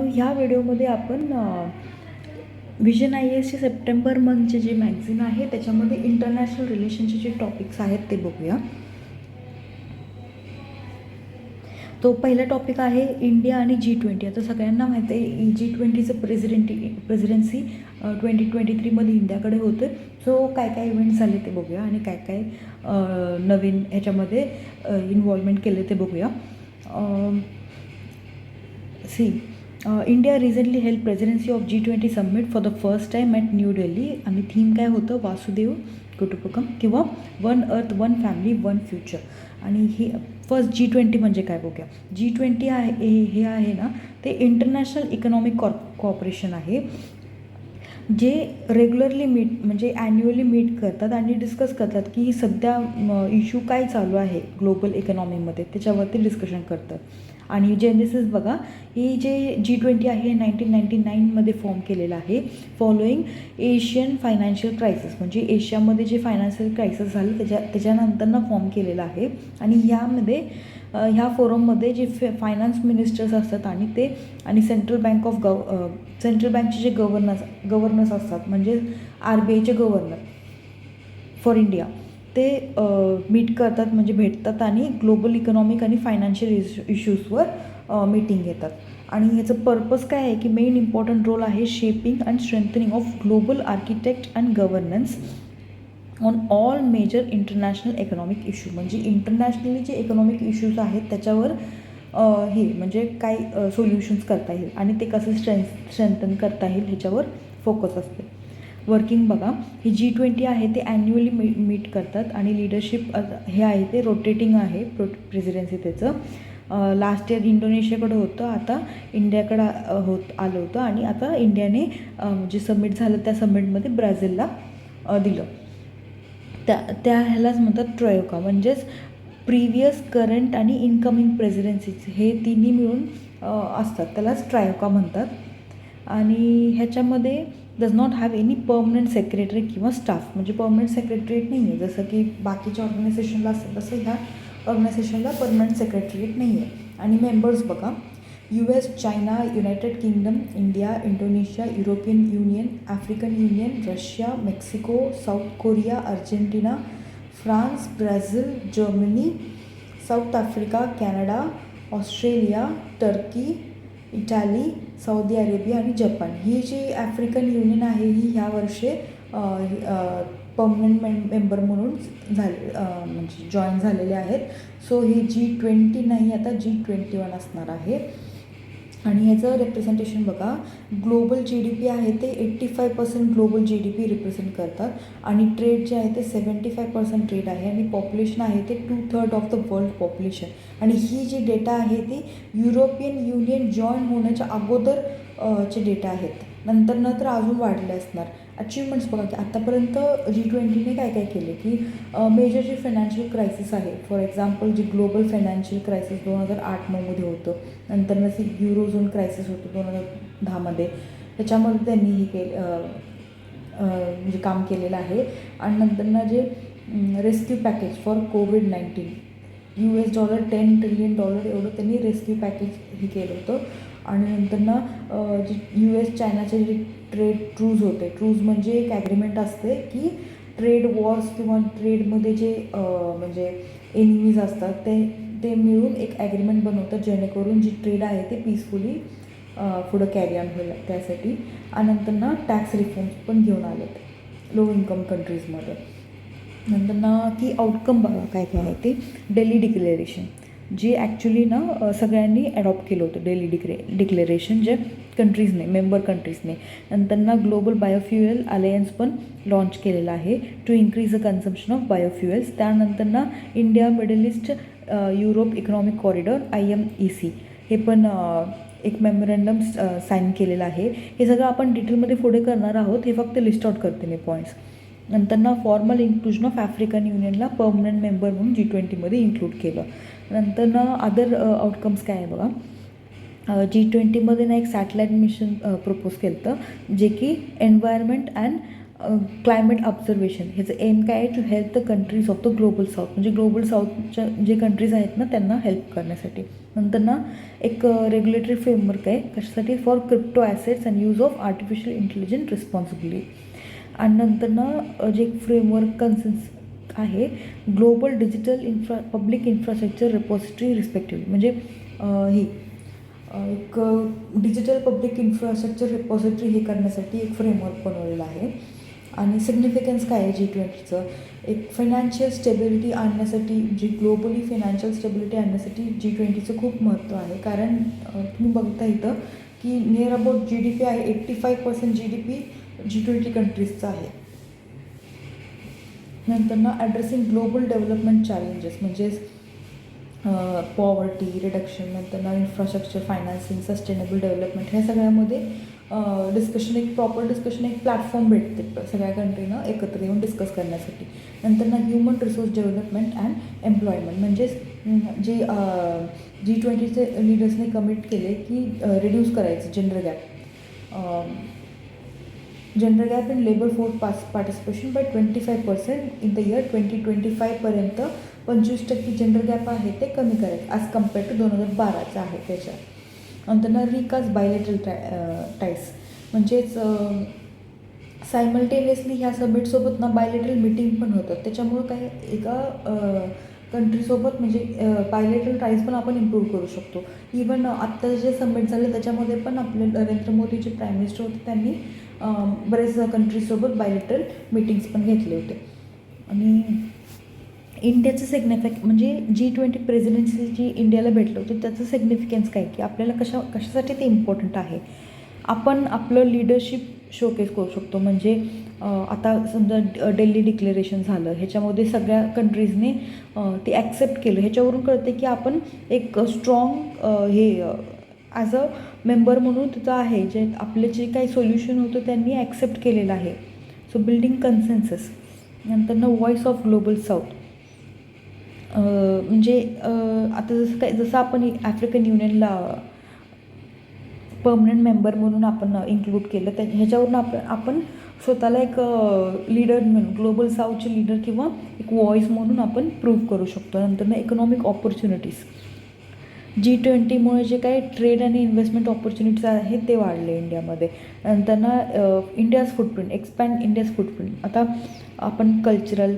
ह्या व्हिडिओमध्ये आपण विजन IASचे सप्टेंबर मंथचे जे मॅगझिन आहे त्याच्यामध्ये इंटरनॅशनल रिलेशनचे जे टॉपिक्स आहेत ते बघूया. तो पहिला टॉपिक आहे इंडिया आणि G20. आता सगळ्यांना माहिती आहे G20चं प्रेसिडेन्सी 2023मध्ये इंडियाकडे होतं. सो काय काय इव्हेंट्स झाले ते बघूया आणि काय काय नवीन ह्याच्यामध्ये इन्व्हॉल्वमेंट केले ते बघूया. India recently held presidency of G20 summit for the first time at new Delhi. आणि थीम काय होतं? वासुदेव कुटुंबकम किंवा one earth one family one future. आणि ही फर्स्ट G20 म्हणजे काय बघूया. G20 आहे हे आहे ना, ते इंटरनॅशनल इकॉनॉमिक कॉर्पोरेशन आहे, जे रेग्युलरली म्हणजे ॲन्युअली मीट करतात आणि डिस्कस करतात की सध्या इश्यू काय चालू आहे ग्लोबल इकॉनॉमीमध्ये, त्याच्यावरती डिस्कशन करतात. आणि जेनेसिस बघा, ही जे G20 आहे 1999मध्ये फॉर्म केलेलं आहे फॉलोईंग एशियन फायनान्शियल क्रायसिस. म्हणजे एशियामध्ये जे फायनान्शियल क्रायसिस झालं त्याच्यानंतरनं फॉर्म केलेलं आहे. आणि ह्यामध्ये ह्या फोरममध्ये जे फायनान्स मिनिस्टर्स असतात आणि सेंट्रल बँकचे जे गव्हर्नर्स असतात, म्हणजे RBIचे गव्हर्नर फॉर इंडिया, ते मीट करतात, म्हणजे भेटतात आणि ग्लोबल इकॉनॉमिक आणि फायनान्शियल इश्यूजवर मीटिंग घेतात. आणि ह्याचं पर्पज काय आहे की मेन इम्पॉर्टंट रोल आहे shaping and strengthening of global architect and governance on all major international economic issue. म्हणजे इंटरनॅशनली जे इकॉनॉमिक इश्यूज आहेत त्याच्यावर हे म्हणजे काय सोल्युशन्स करता येईल आणि ते कसं स्ट्रेंथन करता येईल ह्याच्यावर फोकस असते. वर्किंग बघा, ही G20 आहे ते ॲन्युअली मीट करतात आणि लिडरशिप हे आहे ते रोटेटिंग आहे प्रेसिडेन्सी त्याचं. लास्ट इयर इंडोनेशियाकडं होतं, आता इंडियाकडं आलं होतं आणि आता इंडियाने जे समिट झालं त्या समिटमध्ये ब्राझीलला दिलं. त्या ह्यालाच म्हणतात ट्रॉयका, म्हणजेच प्रिव्हियस, करंट आणि इनकमिंग प्रेसिडेन्सीज हे तिन्ही मिळून असतात, त्यालाच ट्रायोका म्हणतात. आणि ह्याच्यामध्ये does not have any permanent secretary किंवा स्टाफ. म्हणजे परमनंट सेक्रेटरीएट नाही आहे, जसं की बाकीच्या ऑर्गनायझेशनला असतं तसं ह्या ऑर्गनायझेशनला परमनंट सेक्रेटरीएट नाही आहे. आणि मेंबर्स बघा, US, China, United kingdom, India, Indonesia, European union, African union, Russia, Mexico, south Korea, Argentina, France, Brazil, Germany, south Africa, Canada, Australia, Turkey, Italy, Saudi Arabia आणि जपान. ही जी आफ्रिकन युनियन आहे ही ह्या वर्षी permanent member म्हणून म्हणजे join झालेले आहेत. So ही G20 नाही, आता G21 असणार आहे. आणि ह्याचं रिप्रेझेंटेशन बघा, ग्लोबल GDP आहे ते 85% ग्लोबल GDP रिप्रेझेंट करतात. आणि ट्रेड जे आहे ते 75% ट्रेड आहे. आणि पॉप्युलेशन आहे ते 2/3 ऑफ द वर्ल्ड पॉप्युलेशन. आणि ही जी डेटा आहे ती युरोपियन युनियन जॉईन होण्याच्या अगोदर चे डेटा आहेत. नंतर अजून वाढले असणार. अचिव्हमेंट्स बघा की आत्तापर्यंत G20ने काय काय केले की मेजर जे फायनान्शियल क्रायसिस आहे, फॉर एक्झाम्पल जे ग्लोबल फायनान्शियल क्रायसिस 2008-9मध्ये होतं, नंतर ते युरोझोन क्रायसिस होतं 2010मध्ये, त्याच्यामध्ये त्यांनी हे केलं म्हणजे काम केलेलं आहे. आणि नंतर जे rescue package for COVID-19 $10 trillion एवढं त्यांनी रेस्क्यू पॅकेज हे केलं होतं. आणि नंतर जे US चायनाचे जे ट्रेड ट्रूज होते, ट्रूज म्हणजे एक ॲग्रीमेंट असते की ट्रेड वॉर्स किंवा ट्रेडमध्ये जे म्हणजे एनिमीज असतात ते मिळून एक ॲग्रीमेंट बनवतात, जेणेकरून जी ट्रेड आहे ते पीसफुली पुढं कॅरी ऑन होईल त्यासाठी. आणि नंतर टॅक्स रिफॉर्म्स पण घेऊन आलेत लो इन्कम कंट्रीजमध्ये. नंतर की आउटकम बघा काय काय आहे ते. दिल्ली डिक्लेरेशन, जे ॲक्च्युली सगळ्यांनी ॲडॉप्ट केलं होतं दिल्ली डिक्लेरेशन, जे कंट्रीजने, मेंबर कंट्रीजने. नंतर ग्लोबल बायोफ्युएल अलायन्स पण लॉन्च केलेलं आहे to increase the consumption of biofuels. त्यानंतर India Middle East Europe economic corridor IMEC हे पण एक मेमोरंडम साईन केलेलं आहे. हे सगळं आपण डिटेलमध्ये पुढे करणार आहोत, हे फक्त लिस्ट आउट करते मी पॉईंट्स. नंतर फॉर्मल इन्क्लुजन ऑफ आफ्रिकन युनियनला परमनंट मेंबर म्हणून G20मध्ये इन्क्लूड केलं. नंतर अदर आउटकम्स काय आहे बघा. G20मध्ये एक सॅटेलाईट मिशन प्रपोज केलं होतं, जे की एन्व्हायरमेंट अँड क्लायमेट ऑब्झर्वेशन ह्याचं एम काय आहे, to help the countries of the global south, म्हणजे ग्लोबल साऊथच्या जे कंट्रीज आहेत ना त्यांना हेल्प करण्यासाठी. नंतर ना एक रेग्युलेटरी फ्रेमवर्क आहे कशासाठी, for crypto assets and use of artificial intelligence responsibility. आणि नंतर ना जे फ्रेमवर्क कन्सेन्स आहे, global digital public infrastructure repository respectively, म्हणजे ही एक डिजिटल पब्लिक इन्फ्रास्ट्रक्चर रिपॉझिटरी हे करण्यासाठी एक फ्रेमवर्क बनवलेला आहे. आणि सिग्निफिकन्स काय आहे G20चं, एक फायनान्शियल स्टेबिलिटी आणण्यासाठी, जी ग्लोबली फायनान्शियल स्टेबिलिटी आणण्यासाठी G20चं खूप महत्त्व आहे. कारण तुम्ही बघता इथं की नियर अबाउट GDP आहे 85% GDP G20 कंट्रीजचा आहे. नंतर ना ॲड्रेसिंग ग्लोबल डेव्हलपमेंट चॅलेंजेस, म्हणजेच पॉवर्टी रिडक्शन, नंतर ना इन्फ्रास्ट्रक्चर फायनान्सिंग, सस्टेनेबल डेव्हलपमेंट, ह्या सगळ्यामध्ये डिस्कशन, एक प्रॉपर डिस्कशन, एक प्लॅटफॉर्म भेटते सगळ्या कंट्रीनं एकत्र येऊन डिस्कस करण्यासाठी. नंतर ना human resource development and employment, म्हणजेच जे G20चे लीडर्सने कमिट केले की रिड्यूस करायचं gender gap in labour force participation by 25% in the year 2025पर्यंत 25% जेंडर गॅप आहे ते कमी करायचं ॲज कम्पेअर टू 2012चं आहे त्याच्यात. नंतर ना रिकास्ट बायलेटरल टाईस, म्हणजेच सायमल्टेनियसली ह्या समिटसोबत ना बायलेटरल मीटिंग पण होतात. त्याच्यामुळं काय एका कंट्रीसोबत म्हणजे बायलेटरल टाईज पण आपण इम्प्रूव्ह करू शकतो. इवन आत्ता जे समिट झाले त्याच्यामध्ये पण आपले नरेंद्र मोदी जे प्राईम मिनिस्टर होते त्यांनी बरेच कंट्रीजसोबत बायलेटरल मीटिंग्स पण घेतले होते. आणि इंडियाचं सिग्निफिक म्हणजे G20 प्रेसिडेन्सी जी इंडियाला भेटलं होतं त्याचं सिग्निफिकन्स काय, की आपल्याला कशासाठी ते इम्पॉर्टंट आहे. आपण आपलं लिडरशिप शोकेस करू शकतो. म्हणजे आता समजा दिल्ली डिक्लेरेशन झालं, ह्याच्यामध्ये सगळ्या कंट्रीजने ते ॲक्सेप्ट केलं. ह्याच्यावरून कळते की आपण एक स्ट्रॉंग हे ॲज अ मेंबर म्हणून तिथं आहे, जे आपले जे काही सोल्युशन होतं त्यांनी ॲक्सेप्ट केलेलं आहे. So building consensus. नंतर ना व्हॉइस ऑफ ग्लोबल साऊथ, म्हणजे आता जसं आपण आफ्रिकन युनियनला परमनंट मेंबर म्हणून आपण इन्क्लूड केलं, ह्याच्यावरून आपण स्वतःला एक लीडर म्हणून, ग्लोबल साऊथचे लीडर किंवा एक व्हॉइस म्हणून आपण प्रूव्ह करू शकतो. नंतर ना इकॉनॉमिक ऑपॉर्च्युनिटीज, G20मुळे जे काही ट्रेड आणि इन्व्हेस्टमेंट ऑपॉर्च्युनिटीज आहेत ते वाढले इंडियामध्ये. नंतर ना India's footprint, expand India's footprint. आता आपण कल्चरल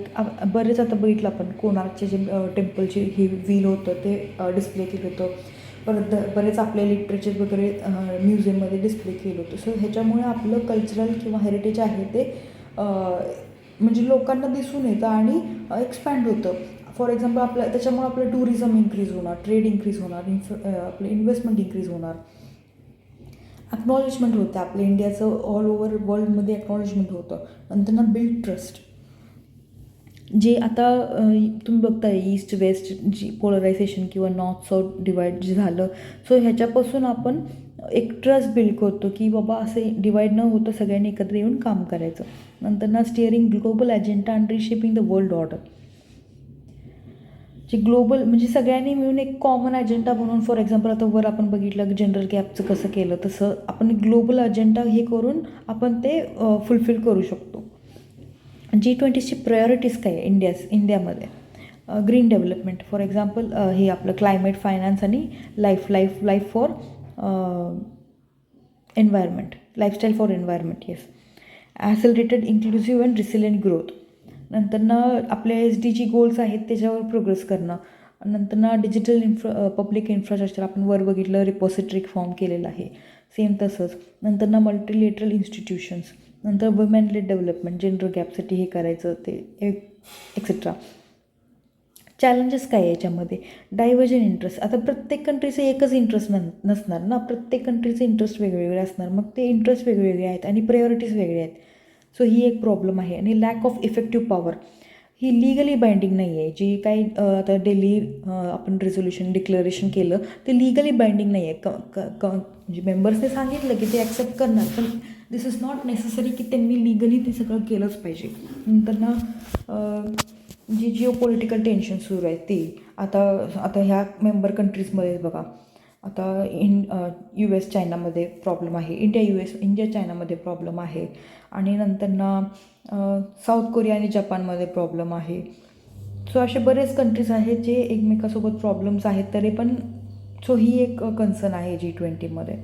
बरेच आता बघितलं आपण कोणार्कचे जे टेम्पलचे हे व्हील होतं ते डिस्प्ले केलं होतं. परत बरेच आपले लिटरेचर वगैरे म्युझियममध्ये डिस्प्ले केलं होतं. सो ह्याच्यामुळे आपलं कल्चरल किंवा हेरिटेज आहे ते म्हणजे लोकांना दिसून येतं आणि एक्सपॅन्ड होतं. फॉर एक्झाम्पल त्याच्यामुळे आपलं टुरिझम इन्क्रीज होणार, ट्रेड इन्क्रीज होणार, आपलं इन्व्हेस्टमेंट इन्क्रीज होणार, अक्नॉलेजमेंट होतं आपल्या इंडियाचं ऑल ओव्हर वर्ल्डमध्ये अक्नॉलेजमेंट होतं. नंतर ना बिल्ड ट्रस्ट, जे आता तुम्ही बघताय ईस्ट वेस्ट जी पोलरायझेशन किंवा नॉर्थ साऊथ डिवाईड जे झालं, सो ह्याच्यापासून आपण एक ट्रस्ट बिल्ड करतो की बाबा असे डिवाईड न होतं सगळ्यांनी एकत्र येऊन काम करायचं. नंतर ना steering global agenda and reshaping the world order, जे ग्लोबल म्हणजे सगळ्यांनी मिळून एक कॉमन अजेंडा बनवून, फॉर एक्झाम्पल आता वर आपण बघितलं जनरल गॅपचं कसं केलं, तसं आपण ग्लोबल अजेंडा हे करून आपण ते फुलफिल करू शकतो. G20ची प्रायोरिटीज काय आहे इंडियामध्ये, ग्रीन डेव्हलपमेंट, फॉर एक्झाम्पल हे आपलं क्लायमेट फायनान्स आणि life for environment, lifestyle for environment, yes. Accelerated inclusive and resilient growth. नंतर ना आपले SDG गोल्स आहेत त्याच्यावर प्रोग्रेस करणं. नंतर ना डिजिटल पब्लिक इन्फ्रास्ट्रक्चर आपण वर बघितलं, रिपॉझिटरी फॉर्म केलेलं आहे, सेम तसंच. नंतर ना मल्टीलेटरल इन्स्टिट्यूशन्स, नंतर वुमेन लेड डेव्हलपमेंट, जेंडर गॅपसाठी हे करायचं ते एक्सेट्रा. चॅलेंजेस काय आहे याच्यामध्ये, डायव्हर्जन इंटरेस्ट. आता प्रत्येक कंट्रीचे एकच इंटरेस्ट नसणार ना, प्रत्येक कंट्रीचे इंटरेस्ट वेगवेगळे असणार, मग ते इंटरेस्ट वेगवेगळे आहेत आणि प्रायोरिटीज वेगळे आहेत. सो ही एक प्रॉब्लेम आहे. आणि lack of effective power, he legally binding नाही आहे. जी काही आता दिल्ली आपण रेझोल्युशन डिक्लेरेशन केलं ते लिगली बाइंडिंग नाही आहे. म्हणजे मेंबर्सने सांगितलं की ते ॲक्सेप्ट करणार, पण दिस इज नॉट नेसेसरी की त्यांनी लिगली ते सगळं केलंच पाहिजे. नंतर ना जी जिओ पॉलिटिकल टेन्शन सुरू आहे ते आता ह्या मेंबर कंट्रीजमध्ये बघा, आता US चायनामध्ये प्रॉब्लेम आहे, इंडिया चायनामध्ये प्रॉब्लेम आहे, आणि नंतर साऊथ कोरिया आणि जपानमध्ये प्रॉब्लेम आहे. सो असे बरेच कंट्रीज आहेत जे एकमेकासोबत प्रॉब्लेम्स आहेत, तरी पण सो ही एक कन्सर्न आहे G20मध्ये.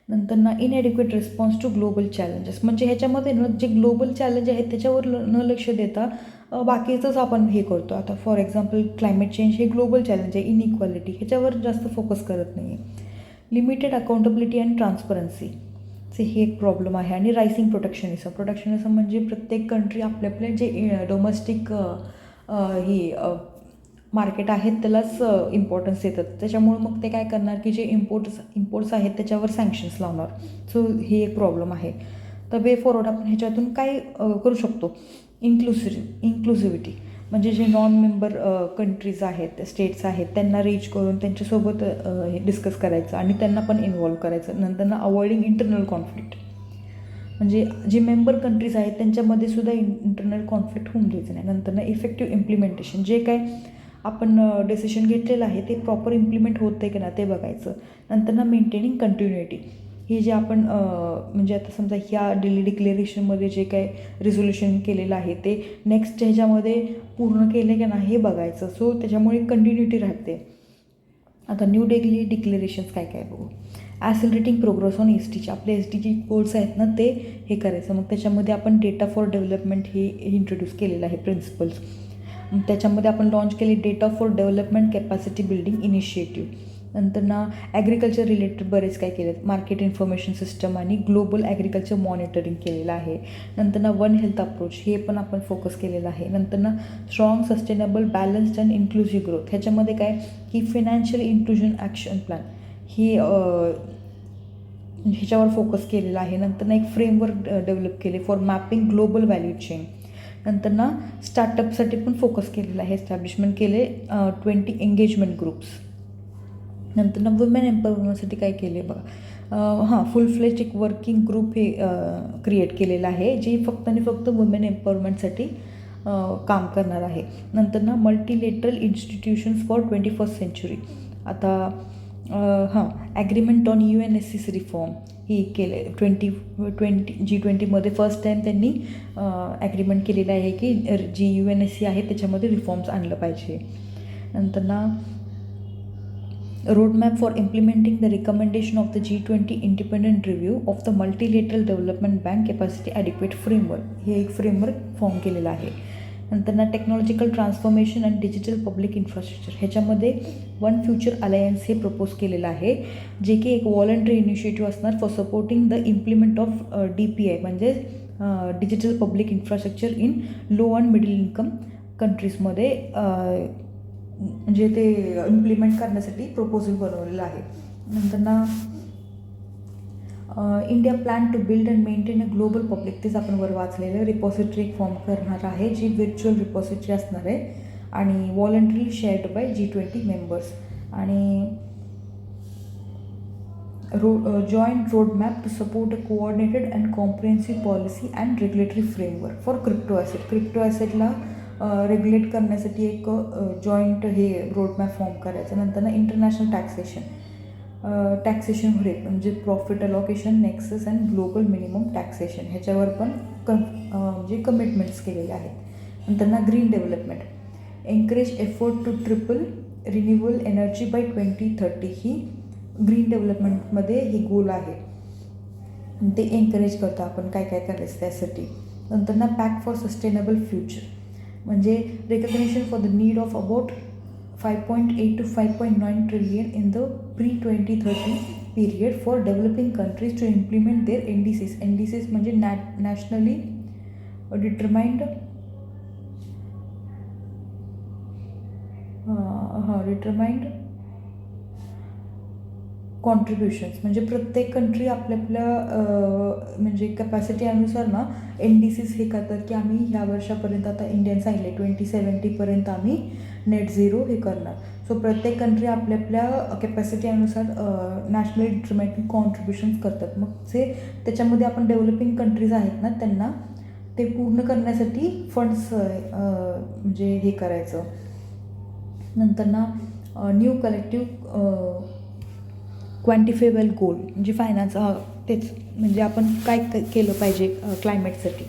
नंतर inadequate response to global challenges, म्हणजे ह्याच्यामध्ये जे ग्लोबल चॅलेंज आहेत त्याच्यावर न लक्ष देता बाकीचंच आपण हे करतो. आता फॉर एक्झाम्पल क्लायमेट चेंज हे ग्लोबल चॅलेंज आहे, इनइक्वालिटी ह्याच्यावर जास्त फोकस करत नाही आहे. लिमिटेड अकाउंटेबिलिटी अँड ट्रान्सपरन्सी हे एक प्रॉब्लेम आहे. आणि रायसिंग प्रोटेक्शनिझम म्हणजे प्रत्येक कंट्री आपले जे डोमेस्टिक ही मार्केट आहेत त्यालाच इम्पॉर्टन्स देतात. त्याच्यामुळे मग ते काय करणार की जे इम्पोर्ट्स आहेत त्याच्यावर सँक्शन्स लावणार. सो ही एक प्रॉब्लेम आहे. तर वे फॉरवर्ड आपण ह्याच्यातून काय करू शकतो, इन्क्लुसिव्हिटी, म्हणजे जे नॉन मेंबर कंट्रीज आहेत, स्टेट्स आहेत, त्यांना रीच करून त्यांच्यासोबत डिस्कस करायचं आणि त्यांना पण इन्व्हॉल्व करायचं. नंतर अवॉइडिंग इंटरनल कॉन्फ्लिक्ट, म्हणजे जे मेंबर कंट्रीज आहेत त्यांच्यामध्ये सुद्धा इंटरनल कॉन्फ्लिक्ट होऊन द्यायचं नाही. नंतर इफेक्टिव्ह इम्प्लिमेंटेशन, जे काय आपण डिसिशन घेतलेलं आहे ते प्रॉपर इम्प्लिमेंट होतं आहे की ना ते बघायचं. नंतर मेंटेनिंग कंटिन्युइटी, हे जे आपण म्हणजे आता समजा ह्या दिल्ली डिक्लेरेशनमध्ये जे काय रिझोल्युशन केलेलं आहे ते नेक्स्ट ह्याच्यामध्ये पूर्ण केले की नाही हे बघायचं. सो त्याच्यामुळे कंटिन्युटी राहते. आता न्यू दिल्ली डिक्लेरेशन्स काय काय बघू. ॲसिलरेटिंग प्रोग्रेस ऑन SDG, आपले SDG गोल्स आहेत ना ते हे करायचं. मग त्याच्यामध्ये आपण डेटा फॉर डेव्हलपमेंट हे इंट्रोड्यूस केलेलं आहे प्रिन्सिपल्स. त्याच्यामध्ये आपण लॉन्च केले data for development capacity building initiative. नंतर ॲग्रिकल्चर रिलेटेड बरेच काय केलं, मार्केट इन्फॉर्मेशन सिस्टम आणि ग्लोबल ॲग्रिकल्चर मॉनिटरिंग केलेलं आहे. नंतर वन हेल्थ अप्रोच हे पण आपण फोकस केलेलं आहे. नंतर strong sustainable balanced and inclusive growth, ह्याच्यामध्ये काय की फिनान्शियल इन्क्लुजन ॲक्शन प्लॅन ही ह्याच्यावर फोकस केलेला आहे. नंतर एक फ्रेमवर्क डेव्हलप केले for mapping global value chain. नंतर स्टार्टअपसाठी पण फोकस केलेला आहे, एस्टॅब्लिशमेंट केले 20 एंगेजमेंट ग्रुप्स. नंतर वुमेन एम्पॉवरमेंटसाठी काय केले बघा, फुल फ्लेज एक वर्किंग ग्रुप हे क्रिएट केलेलं आहे जे फक्त आणि फक्त वुमेन एम्पॉवरमेंटसाठी काम करणार आहे. नंतर multilateral institutions for 21st century. आता ॲग्रीमेंट ऑन UNSC's रिफॉर्म ही केले 20G20मध्ये फर्स्ट टाईम त्यांनी ॲग्रीमेंट केलेलं आहे की जी UNSC आहे त्याच्यामध्ये रिफॉर्म्स आणलं पाहिजे. नंतर roadmap for implementing the recommendation of the G20 independent review of the multilateral development bank capacity adequate framework, हे एक फ्रेमवर्क फॉर्म केलेलं आहे. नंतर technological transformation and digital public infrastructure, ह्याच्यामध्ये वन फ्युचर अलायन्स हे प्रपोज केलेलं आहे, जे की एक व्हॉलंटरी इनिशिएटिव्ह असणार for supporting the implement of DPI, म्हणजे digital public infrastructure in low and middle income कंट्रीजमध्ये, म्हणजे ते इम्प्लिमेंट करण्यासाठी प्रपोजल बनवलेलं आहे. नंतर India plan to build and maintain a global public, तेच आपण वर वाचलेलं रिपॉझिटरी एक फॉर्म करणार आहे जी व्हिर्च्युअल रिपॉझिटरी असणार आहे आणि voluntary shared by G20 members. आणि joint roadmap to support a coordinated and comprehensive policy and regulatory framework for crypto ॲसेटला रेग्युलेट करण्यासाठी एक जॉईंट हे रोडमॅप फॉर्म करायचं. नंतर इंटरनॅशनल टॅक्सेशन रेट, म्हणजे profit allocation, nexus and global minimum taxation, ह्याच्यावर पण म्हणजे कमिटमेंट्स केलेले आहेत. नंतर green development, encourage effort to triple renewable energy by 2030, ही ग्रीन डेव्हलपमेंटमध्ये हे गोल आहे, ते एनकरेज करतं आपण काय काय करायचं त्यासाठी. नंतर पॅक्ट फॉर सस्टेनेबल फ्युचर, म्हणजे recognition for the need of about 5.8 to 5.9 trillion in the pre-2030 period for developing countries to implement their NDCs. NDCs म्हणजे nationally determined कॉन्ट्रीब्युशन्स, म्हणजे प्रत्येक कंट्री आपल्या म्हणजे कॅपॅसिटी अनुसार NDCs हे करतात की आम्ही ह्या वर्षापर्यंत, आता इंडियन सांगितले 2070पर्यंत आम्ही नेट झिरो हे करणार. सो प्रत्येक कंट्री आपल्या कॅपॅसिटी अनुसार नॅशनली डिटरमाइंड कॉन्ट्रीब्युशन्स करतात. मग जे त्याच्यामध्ये आपण डेव्हलपिंग कंट्रीज आहेत ना त्यांना ते पूर्ण करण्यासाठी फंड्स म्हणजे हे करायचं. नंतर न्यू कलेक्टिव्ह क्वांटिफेबल गोल म्हणजे फायनान्स तेच म्हणजे आपण काय केलं पाहिजे क्लायमेटसाठी.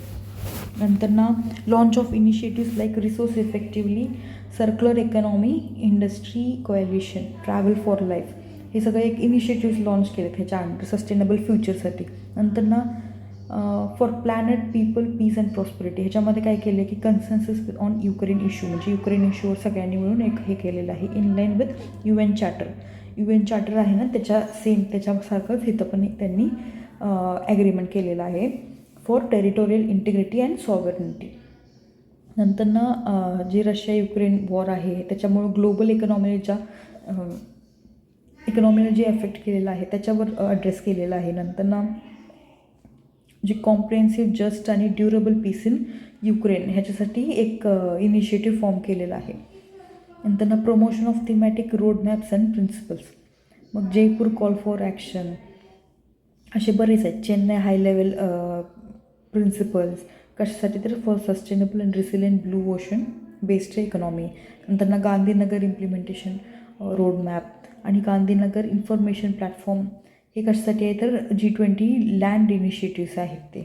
नंतर ना launch of initiatives like resource effectively, circular economy, industry coalition, travel for life, हे सगळे एक इनिशिएटिव्स लॉन्च केलेत ह्याच्या अंडर सस्टेनेबल फ्युचरसाठी. नंतर ना for planet people peace and prosperity, ह्याच्यामध्ये काय केलं आहे की कन्सेन्सस ऑन युक्रेन इश्यू, म्हणजे युक्रेन इश्यूवर सगळ्यांनी मिळून एक हे केलेलं आहे in line with UN charter. UN charter आहे ना त्याच्यासारखंच इथं पण त्यांनी ॲग्रीमेंट केलेलं आहे फॉर टेरिटोरियल इंटिग्रिटी अँड सॉव्हरेनिटी. नंतर ना जे रशिया युक्रेन वॉर आहे त्याच्यामुळं ग्लोबल इकॉनॉमीला जे एफेक्ट केलेलं आहे त्याच्यावर ॲड्रेस केलेला आहे. नंतर ना जे कॉम्प्रिहेन्सिव्ह, जस्ट आणि ड्युरेबल पीस इन युक्रेन ह्याच्यासाठी एक इनिशिएटिव्ह फॉर्म केलेला आहे. नंतर ना promotion of thematic road maps and principles, मग जयपूर कॉल फॉर ॲक्शन, असे बरेच आहेत. चेन्नई हाय लेवल प्रिन्सिपल्स कशासाठी तर for sustainable and resilient blue ocean based economy. नंतर ना गांधीनगर इम्प्लिमेंटेशन रोडमॅप आणि गांधीनगर इन्फॉर्मेशन प्लॅटफॉर्म हे कशासाठी आहे तर G20 लँड इनिशिएटिव्स आहेत ते.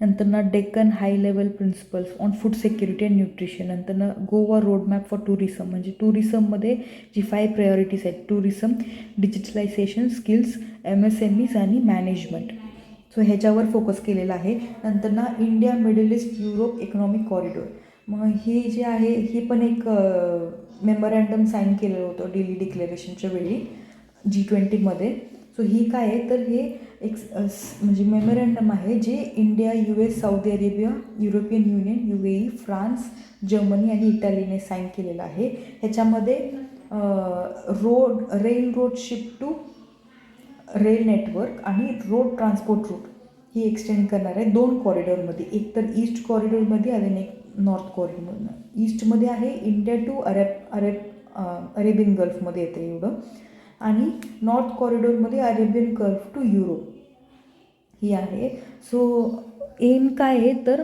नंतर ना Deccan high level principles on food security and nutrition. नंतर ना गोवा रोडमॅप फॉर टुरिझम, म्हणजे टुरिझममध्ये जी 5 प्रायोरिटीज आहेत, टुरिझम, डिजिटलायझेशन, स्किल्स, MSMEs आणि मॅनेजमेंट, सो ह्याच्यावर फोकस केलेला आहे. नंतर ना India Middle East Europe economic corridor, मग हे जे आहे हे पण एक मेमोरँडम साईन केलेलं होतं दिल्ली डिक्लेरेशनच्या वेळी G20मध्ये. सो ही काय आहे तर हे एक म्हणजे मेमोरँडम आहे जे India, US, Saudi Arabia, European Union, UAE, France, Germany आणि इटालीने साईन केलेलं आहे. ह्याच्यामध्ये rail road ship to rail network आणि रोड ट्रान्सपोर्ट रूट ही एक्सटेंड करणार आहे 2 कॉरिडॉरमध्ये, एक तर ईस्ट कॉरिडॉरमध्ये आणि एक नॉर्थ कॉरिडॉरमधनं. ईस्टमध्ये आहे इंडिया टू अरेबियन गल्फमध्ये येते एवढं, आणि नॉर्थ कॉरिडॉरमध्ये अरेबियन गल्फ टू युरोप ही आहे. सो एम काय आहे तर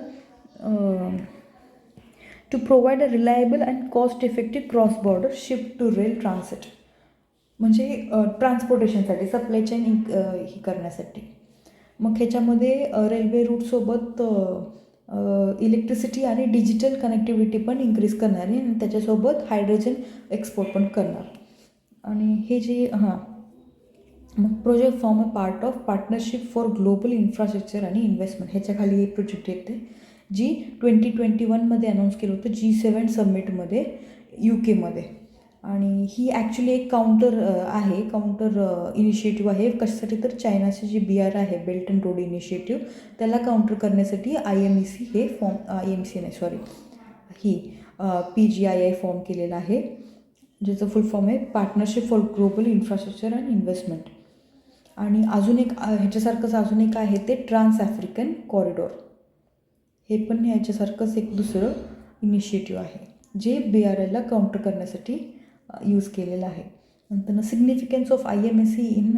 to provide a reliable and cost effective cross border shift to rail transit, म्हणजे ट्रान्सपोर्टेशनसाठी सप्लाय चेन हे करण्यासाठी. मग ह्याच्यामध्ये रेल्वे रूटसोबत इलेक्ट्रिसिटी आणि डिजिटल कनेक्टिव्हिटी पण इन्क्रीज करणार आहे आणि त्याच्यासोबत हायड्रोजन एक्सपोर्ट पण करणार. आणि हे जे मग project form a part of partnership for global infrastructure आणि इन्व्हेस्टमेंट, ह्याच्याखाली हे प्रोजेक्ट येते जी 2021मध्ये अनाऊन्स केलं होतं G7 समिटमध्ये UKमध्ये. आणि ही ॲक्च्युली एक काउंटर इनिशिएटिव्ह आहे. कशासाठी तर चायनाचे जे BR आहे बेल्ट अँड रोड इनिशिएटिव्ह त्याला काउंटर करण्यासाठी IMEC हे PGII फॉर्म केलेला आहे, ज्याचं फुल फॉर्म आहे partnership for global infrastructure and investment. आणि अजून एक ह्याच्यासारखंच अजून एक आहे ते ट्रान्स आफ्रिकन कॉरिडॉर, हे पण ह्याच्यासारखंच एक दुसरं इनिशिएटिव्ह आहे जे BRLला काउंटर करण्यासाठी यूज केलेलं आहे. नंतर सिग्निफिकन्स ऑफ IMEC इन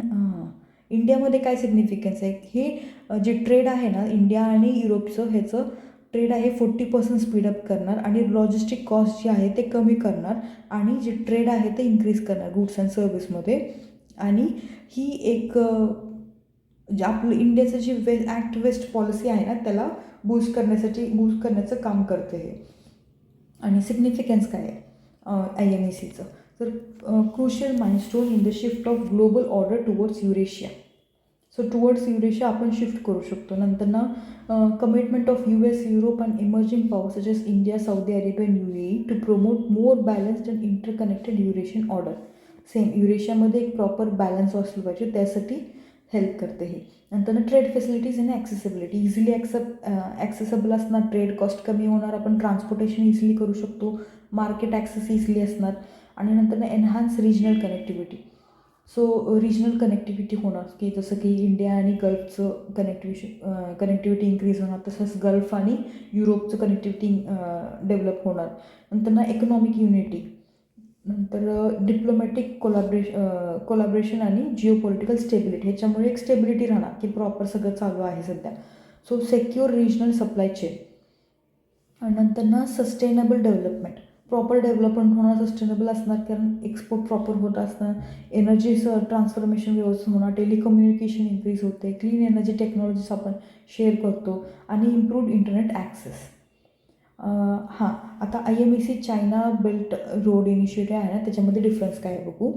इंडियामध्ये काय सिग्निफिकन्स आहे, हे जे ट्रेड आहे ना इंडिया आणि युरोपचं ह्याचं ट्रेड आहे 40% स्पीडअप करणार आणि लॉजिस्टिक कॉस्ट जे आहे ते कमी करणार आणि जे ट्रेड आहे ते इन्क्रीज करणार गुड्स अँड सर्व्हिसमध्ये. आणि ही एक जे आपलं इंडियाचं जे ॲक्ट वेस्ट पॉलिसी आहे ना त्याला बूस्ट करण्याचं काम करते हे. आणि सिग्निफिकन्स काय आहे IMECचं तर crucial milestone in the shift of global order towards Eurasia. So towards Eurasia आपण शिफ्ट करू शकतो. नंतर ना commitment of US, Europe and emerging power such as India, Saudi Arabia and UAE to promote more balanced and interconnected Eurasian order. Same युरेशियामध्ये एक proper balance असलं पाहिजे त्यासाठी हेल्प करते हे. नंतर ट्रेड फॅसिलिटीज आणि ॲक्सेसिबिलिटी, इझिली ॲक्सेसेबल असणार, ट्रेड कॉस्ट कमी होणार, आपण ट्रान्सपोर्टेशन इझिली करू शकतो, मार्केट ॲक्सेस इझिली असणार. आणि नंतर enhance regional connectivity, so regional connectivity होणार की जसं की इंडिया आणि गल्फचं कनेक्टिव्हिटी इन्क्रीज होणार, तसंच गल्फ आणि युरोपचं कनेक्टिव्हिटी डेव्हलप होणार. नंतर इकॉनॉमिक युनिटी, नंतर डिप्लोमॅटिक कोलॅबरेशन आणि जिओपॉलिटिकल स्टेबिलिटी, ह्याच्यामुळे एक स्टेबिलिटी राहणार की प्रॉपर सगळं चालू आहे सध्या. So secure regional supply chain. नंतर सस्टेनेबल डेव्हलपमेंट, प्रॉपर डेव्हलपमेंट होणार, सस्टेनेबल असणार, कारण एक्सपोर्ट प्रॉपर होत असणार, एनर्जी ट्रान्सफॉर्मेशन व्यवस्थित होणार, टेलिकम्युनिकेशन इन्क्रीज होते, क्लीन एनर्जी टेक्नॉलॉजीज आपण शेअर करतो आणि इम्प्रूव्ड इंटरनेट ॲक्सेस. हां, आता IMEC China belt road initiative आहे ना, त्याच्यामध्ये डिफरन्स काय आहे बघू.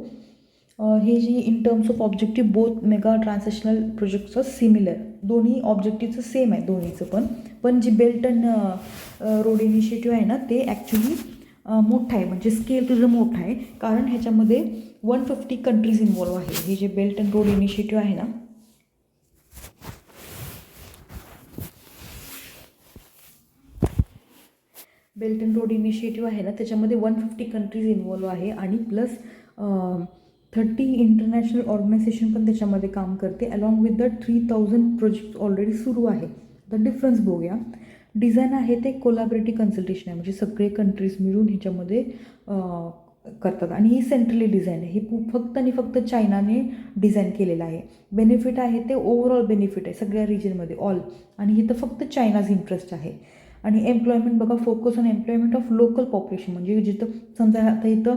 हे जी in terms of objective both mega transactional प्रोजेक्ट्सचं सिमिलर, दोन्ही ऑब्जेक्टिव्हचं सेम आहे दोन्हीचं, पण जी बेल्ट अँड रोड इनिशिएटिव्ह आहे ना, ते ॲक्च्युली मोठं आहे, म्हणजे स्केल तुझं मोठं आहे, कारण ह्याच्यामध्ये 150 कंट्रीज इन्वॉल्व्ह आहे. हे जे बेल्ट अँड रोड इनिशिएटिव्ह आहे ना, बेल्ट अँड रोड इनिशिएटिव्ह आहे ना, त्याच्यामध्ये 150 कंट्रीज इन्वॉल्व्ह आहे आणि प्लस 30 इंटरनॅशनल ऑर्गनायझेशन पण त्याच्यामध्ये काम करते, along with the 3000 project already सुरू आहे. द डिफरन्स बघूया. डिझाईन आहे ते कोलॅबरेटिव्ह कन्सल्टेशन आहे, म्हणजे सगळे कंट्रीज मिळून ह्याच्यामध्ये करतात आणि ही सेंट्रली डिझाईन आहे. हे फक्त आणि फक्त चायनाने डिझाईन केलेलं आहे. बेनिफिट आहे ते ओव्हरऑल बेनिफिट आहे सगळ्या रिजनमध्ये ऑल, आणि इथं फक्त चायनाज इंटरेस्ट आहे. आणि एम्प्लॉयमेंट बघा, focus on employment of local population, म्हणजे जिथं समजा आता इथं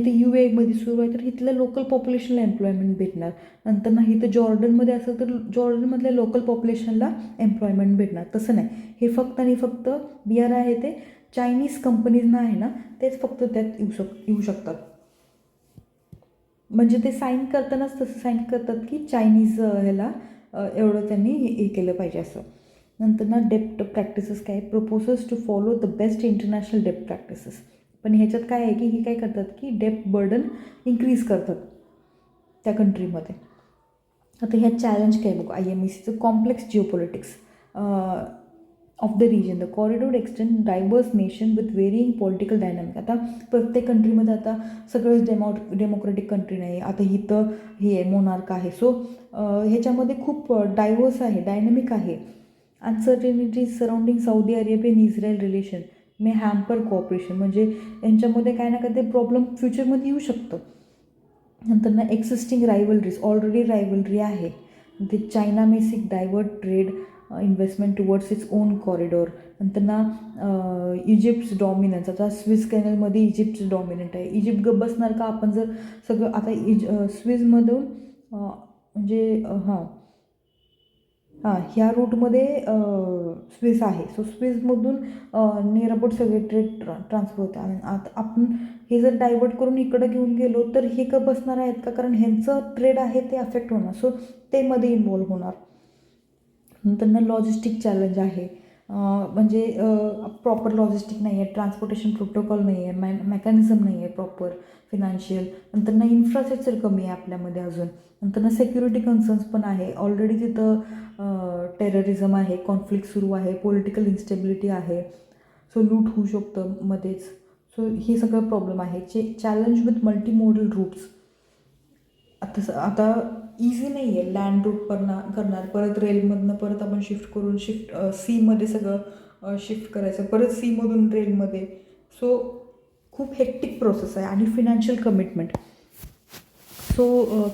UAE सुरू आहे, तर इथल्या लोकल पॉप्युलेशनला एम्प्लॉयमेंट भेटणार. नंतर ना इथं जॉर्डनमध्ये असेल तर जॉर्डनमधल्या लोकल पॉप्युलेशनला एम्प्लॉयमेंट भेटणार. तसं नाही, हे फक्त आणि फक्त BR आहे ते चायनीज कंपनीजना आहे ना, तेच फक्त त्यात येऊ शकतात. म्हणजे ते साईन करतानाच तसं साईन करतात की चायनीज ह्याला एवढं त्यांनी हे केलं पाहिजे असं. नंतर ना डेप्ट प्रॅक्टिसेस काय, proposals to follow the best international डेप्ट प्रॅक्टिसेस. पण ह्याच्यात काय आहे की ही काय करतात की डेप्ट बर्डन इन्क्रीज करतात त्या कंट्रीमध्ये. आता ह्या चॅलेंज काय बघू, IMECचं complex geopolitics of the region, the corridor extend diverse nation with varying political dynamic. आता प्रत्येक कंट्रीमध्ये आता सगळेच डेमोक्रेटिक कंट्री नाही, आता इथं हे आहे मोनार्क आहे. सो ह्याच्यामध्ये खूप डायवर्स आहे, डायनामिक आहे. Uncertainties surrounding Saudi Arabian Israel relation may hamper cooperation, म्हणजे यांच्यामध्ये काय ना काय ते प्रॉब्लेम फ्युचरमध्ये येऊ शकतं. नंतर ना एक्झिस्टिंग रायवलरीज, ऑलरेडी रायवलरी आहे. ते China may seek divert trade investment towards its own corridor. नंतर ना इजिप्टस डॉमिनन्स, आता स्विस कॅनलमध्ये इजिप्टचं डॉमिनंट आहे. इजिप्त गप बसणार का, आपण जर सगळं आता स्विसमधून म्हणजे ह्या रूटमध्ये स्विस आहे. सो स्विसमधून नियर अबाउट सगळे ट्रेड ट्रान्सफर होते. आणि आता आपण हे जर डायवर्ट करून इकडं घेऊन गेलो तर हे का बसणार आहेत का, कारण ह्यांचं ट्रेड आहे ते अफेक्ट होणार. सो ते मध्ये इन्वॉल्व्ह होणार. नंतर ना लॉजिस्टिक चॅलेंज आहे, म्हणजे प्रॉपर लॉजिस्टिक नाही आहे, ट्रान्सपोर्टेशन प्रोटोकॉल नाही आहे, मेकॅनिझम नाही आहे प्रॉपर फिनान्शियल. नंतर ना इन्फ्रास्ट्रक्चर कमी आहे आपल्यामध्ये अजून. नंतर ना सिक्युरिटी कन्सर्न्स पण आहे, ऑलरेडी तिथं टेररिझम आहे, कॉन्फ्लिक्ट सुरू आहे, पॉलिटिकल इन्स्टेबिलिटी आहे. सो लूट होऊ शकतं मध्येच. सो हे सगळं प्रॉब्लेम आहे. Challenge with multi modal routes, आता इझी नाही आहे लँड रूट करणार, परत रेलमधनं परत आपण शिफ्ट सीमध्ये सगळं शिफ्ट करायचं, परत सीमधून रेलमध्ये. सो खूप हेक्टिक प्रोसेस आहे. आणि फिनान्शियल कमिटमेंट, सो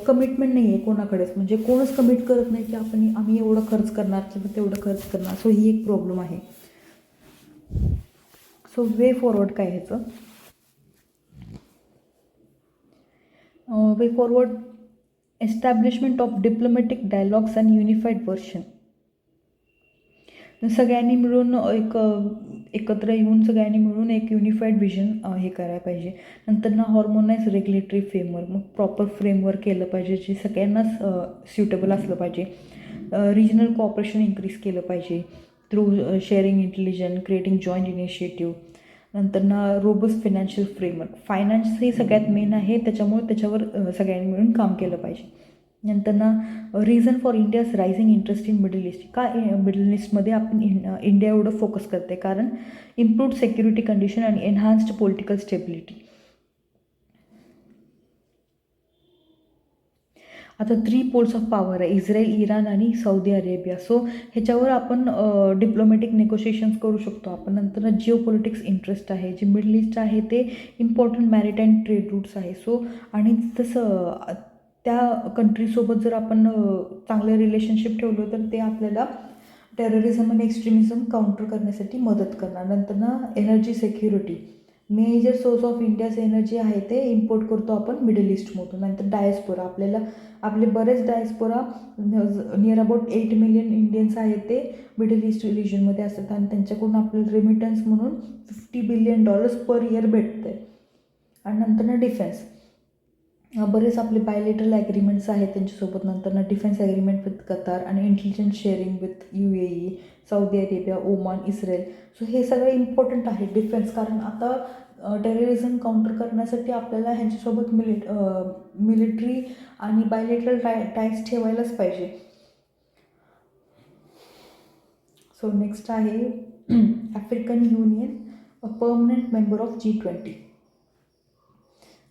कमिटमेंट नाही आहे कोणाकडेच, म्हणजे कोणच कमिट करत नाही की आम्ही एवढं खर्च करणार किंवा तेवढं खर्च करणार. सो ही एक प्रॉब्लेम आहे. सो वे फॉरवर्ड काय ह्याचं, way forward establishment of diplomatic dialogues and unified version. सगळ्यांनी मिळून एकत्र येऊन सगळ्यांनी मिळून एक युनिफाईड विजन हे करायला पाहिजे. नंतर ना हॉर्मोनाइज रेग्युलेटरी फ्रेमवर्क, मग प्रॉपर फ्रेमवर्क केलं पाहिजे जे सगळ्यांनाच स्युटेबल असलं पाहिजे. रिजनल कोऑपरेशन इन्क्रीज केलं पाहिजे through sharing intelligence, creating joint initiative. नंतर ना रोबस्ट फायनान्शियल फ्रेमवर्क, फायनान्स हे सगळ्यात मेन आहे, त्याच्यावर सगळ्यांनी मिळून काम केलं पाहिजे. नंतर ना reason for India's rising interest in middle east, का मिडल ईस्टमध्ये आपण इंडिया एवढं फोकस करते, कारण इम्प्रूव्ड सेक्युरिटी कंडिशन आणि एनहान्स्ड पॉलिटिकल स्टेबिलिटी. आता 3 पोल्स ऑफ पॉवर आहे, इस्रायल, इराण आणि सौदी अरेबिया. सो ह्याच्यावर आपण डिप्लोमॅटिक नेगोशिएशन्स करू शकतो आपण. नंतर जिओ पॉलिटिक्स इंटरेस्ट आहे, जे मिडल ईस्ट आहे ते इम्पॉर्टंट मॅरिटाईम ट्रेड रूट्स आहे. सो आणि तसं त्या कंट्रीसोबत जर आपण चांगले रिलेशनशिप ठेवलं तर ते आपल्याला टेररिझम आणि एक्स्ट्रीमिझम काउंटर करण्यासाठी मदत करणार. नंतर ना energy security, major source of India's energy आहे ते इम्पोर्ट करतो आपण मिडल ईस्टमधून. नंतर डायस्पोरा, आपले बरेच diaspora near about 8 million Indians आहेत ते मिडल ईस्ट रिजनमध्ये असतात आणि त्यांच्याकडून आपल्याला रेमिटन्स म्हणून $50 बिलियन पर इयर भेटतं आहे. आणि नंतर ना डिफेन्स, बरेच आपले बायलेटरल ॲग्रीमेंट्स आहेत त्यांच्यासोबत. नंतर ना डिफेन्स ॲग्रीमेंट विथ कतार आणि intelligence sharing with UAE, Saudi Arabia, Oman, Israel. So हे सगळं इम्पॉर्टंट आहे डिफेन्स, कारण आता टेररिझम काउंटर करण्यासाठी आपल्याला ह्यांच्यासोबत मिलिटरी आणि बायलेटरल टायज ठेवायलाच पाहिजे. सो नेक्स्ट आहे African union, a permanent member of G20.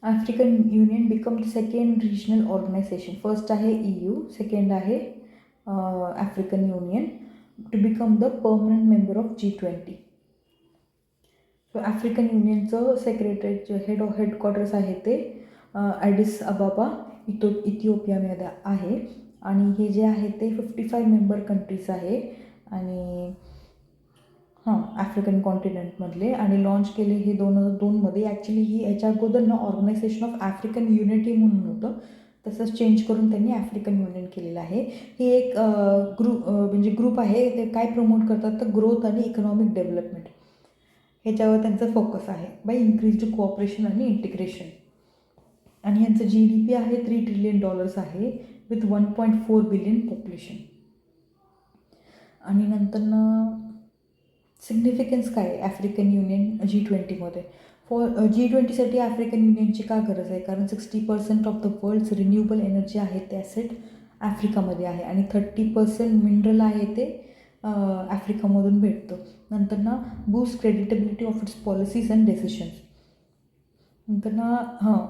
African union become the second regional organization. First आहे EU, सेकंड आहे African union to become the permanent member of G20. So African युनियनचं headquarters आहे ते ॲडिस अबाबा इथिओपियामध्ये आहे. आणि हे जे आहे ते 55 मेंबर कंट्रीज आहे आणि आफ्रिकन कॉन्टिनेंटमधले. आणि लॉन्च केले हे 2002मध्ये. ॲक्च्युली ही याच्या अगोदर ना ऑर्गनायझेशन ऑफ आफ्रिकन युनिटी म्हणून होतं, तसंच चेंज करून त्यांनी आफ्रिकन युनियन केलेलं आहे. हे एक ग्रुप आहे. ते काय प्रमोट करतात तर ग्रोथ आणि इकॉनॉमिक डेव्हलपमेंट ह्याच्यावर त्यांचं फोकस आहे बाय इन्क्रीज्ड कोऑपरेशन आणि इंटिग्रेशन. आणि यांचं GDP आहे $3 ट्रिलियन आहे विथ 1.4 बिलियन पॉप्युलेशन. आणि नंतर सिग्निफिकन्स काय आहे आफ्रिकन युनियन G20मध्ये. G20साठी आफ्रिकन युनियनची का गरज आहे, कारण 60% of the world's renewable energy आहे ते ॲसेट आफ्रिकामध्ये आहे आणि 30% मिनरल आहे ते आफ्रिकामधून भेटतं. नंतर boost creditability of its policies and decisions. नंतर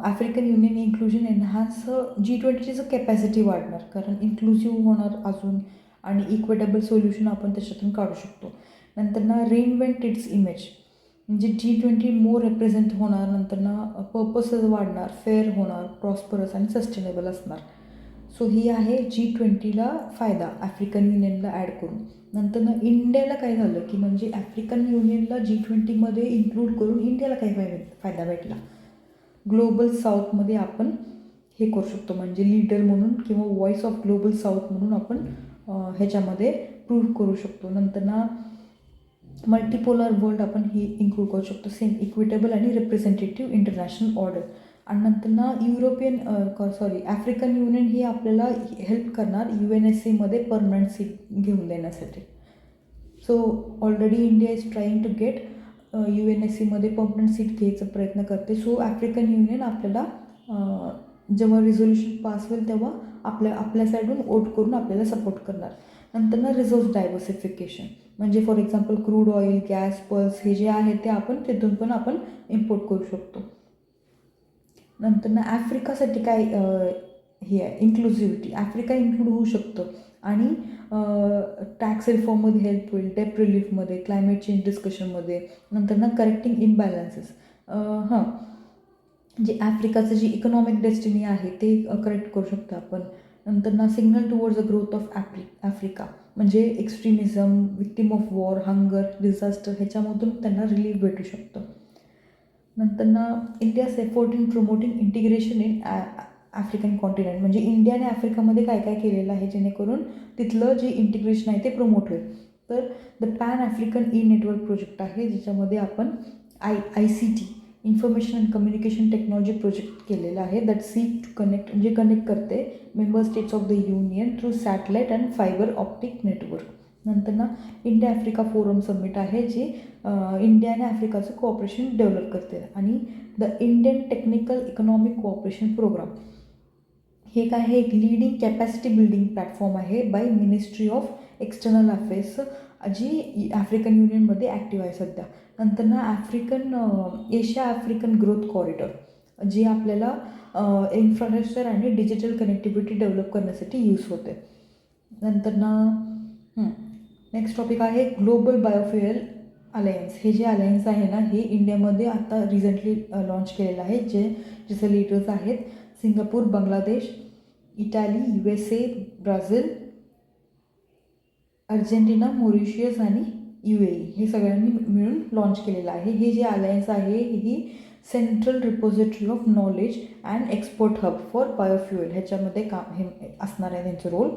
आफ्रिकन युनियन इन्क्लुजन एनहान्स G20चं कॅपॅसिटी वाढणार, कारण इन्क्लुसिव्ह होणार अजून आणि इक्विटेबल सोल्युशन आपण त्याच्यातून काढू शकतो. नंतर रिइन्व्हेंट इट्स इमेज, म्हणजे G20 मोर रिप्रेझेंट होणार. नंतर पर्पसेस वाढणार, फेअर होणार, प्रॉस्परस आणि सस्टेनेबल असणार. सो ही आहे G20ला फायदा आफ्रिकन युनियनला ॲड करून. नंतर इंडियाला काय झालं की म्हणजे आफ्रिकन युनियनला G20मध्ये इन्क्लूड करून इंडियाला काय फायदा भेटला. ग्लोबल साऊथमध्ये आपण हे करू शकतो, म्हणजे लीडर म्हणून किंवा व्हॉइस ऑफ ग्लोबल साऊथ म्हणून आपण ह्याच्यामध्ये प्रूव्ह करू शकतो. नंतर मल्टीपोलर वर्ल्ड आपण ही इन्क्लूड करू शकतो, सेम इक्विटेबल आणि रिप्रेझेंटेटिव्ह इंटरनॅशनल ऑर्डर. आणि नंतर आफ्रिकन युनियन ही आपल्याला हेल्प करणार UNSCमध्ये परमनंट सीट घेऊन देण्यासाठी. So already India is trying to get UNSCमध्ये परमनंट सीट घ्यायचा प्रयत्न करते. सो आफ्रिकन युनियन आपल्याला जेव्हा रिझोल्युशन पास होईल तेव्हा आपल्या साईडून वोट करून आपल्याला सपोर्ट करणार. नंतर रिसोर्स डायव्हर्सिफिकेशन, म्हणजे for example crude oil, gas, pulse हे जे आहे ते आपण तिथून पण आपण इम्पोर्ट करू शकतो. नंतर आफ्रिकासाठी काय हे आहे इन्क्लुझिव्हिटी, आफ्रिका इन्क्लूड होऊ शकतं आणि टॅक्स रिफॉर्ममध्ये हेल्प होईल, डेप्ट रिलीफमध्ये, क्लायमेट चेंज डिस्कशनमध्ये. नंतर करेक्टिंग इम्बॅलन्सेस, जे आफ्रिकाचं जी इकॉनॉमिक डेस्टिनी आहे ते करेक्ट करू शकतो आपण. नंतर signal towards the growth of Africa, म्हणजे extremism, victim of war, hunger, disaster ह्याच्यामधून त्यांना रिलीफ भेटू शकतं. नंतर India's effort in promoting integration in African continent, म्हणजे इंडियाने आफ्रिकामध्ये काय काय केलेलं आहे जेणेकरून तिथलं जे इंटिग्रेशन आहे ते प्रमोट होईल. तर the pan African network project आहे, ज्याच्यामध्ये आपण ICT information and communication technology project केलेला आहे. दॅट सीक टू कनेक्ट, म्हणजे कनेक्ट करते member states of the union through satellite and fibre optic network. नंतर इंडिया आफ्रिका फोरम समिट आहे, जे इंडिया आणि आफ्रिकाचं कोऑपरेशन डेव्हलप करते. आणि the Indian technical economic cooperation programme, हे काय आहे एक लीडिंग कॅपॅसिटी बिल्डिंग प्लॅटफॉर्म आहे by ministry of external affairs, G African युनियनमध्ये ॲक्टिव्ह आहे सध्या. नंतर एशिया आफ्रिकन ग्रोथ कॉरिडॉर, जी आपल्याला इन्फ्रास्ट्रक्चर आणि डिजिटल कनेक्टिव्हिटी डेव्हलप करण्यासाठी यूज होते. नंतर नेक्स्ट टॉपिक आहे ग्लोबल बायोफ्युएल अलायन्स. हे जे अलायन्स आहे ना, हे इंडियामध्ये आता रिसेंटली लॉन्च केलेलं आहे, ज्याचे लीडर्स आहेत Singapore, Bangladesh, Italy, USA, Brazil Argentina, Mauritius आणि UAE हे सगळ्यांनी मिळून लॉन्च केलेलं आहे. हे जे अलायन्स आहे ही central repository of knowledge and export hub for biofuel ह्याच्यामध्ये हे असणार आहे त्यांचं रोल.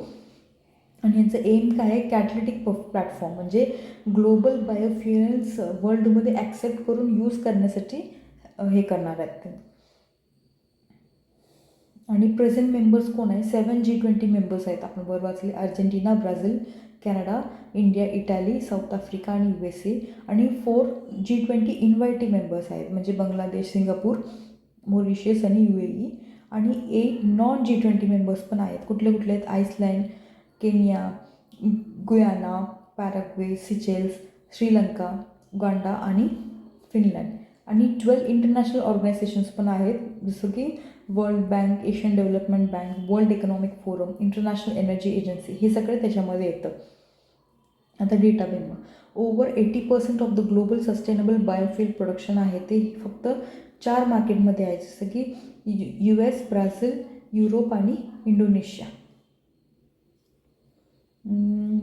आणि यांचं एम काय आहे, कॅटलिटिक प्लॅटफॉर्म म्हणजे ग्लोबल बायोफ्युएल्स वर्ल्डमध्ये ॲक्सेप्ट करून यूज करण्यासाठी हे करणार आहेत ते. आणि प्रेझेंट मेंबर्स कोण आहे, 7 G20 मेंबर्स आहेत. आपण बरोबर वाचले, Argentina, Brazil, Canada, India, Italy, south Africa आणि USA. आणि 4 G20 इन्व्हायटी मेंबर्स आहेत म्हणजे बांगलादेश, सिंगापूर, मॉरिशियस आणि UAE. आणि 8 नॉन G20 मेंबर्स पण आहेत. कुठले कुठले आहेत, Iceland, Kenya, Guyana, Paraguay, Seychelles, Sri Lanka, Uganda आणि फिनलँड. आणि 12 इंटरनॅशनल ऑर्गनायझेशन्स पण आहेत जसं की World Bank, Asian Development Bank, World Economic Forum, International Energy Agency हे सगळे त्याच्यामध्ये येतं. आता data been over 80% of the global sustainable biofuel production आहे ते फक्त 4 मार्केटमध्ये आहे जसं की US, ब्राझील, युरोप आणि इंडोनेशिया.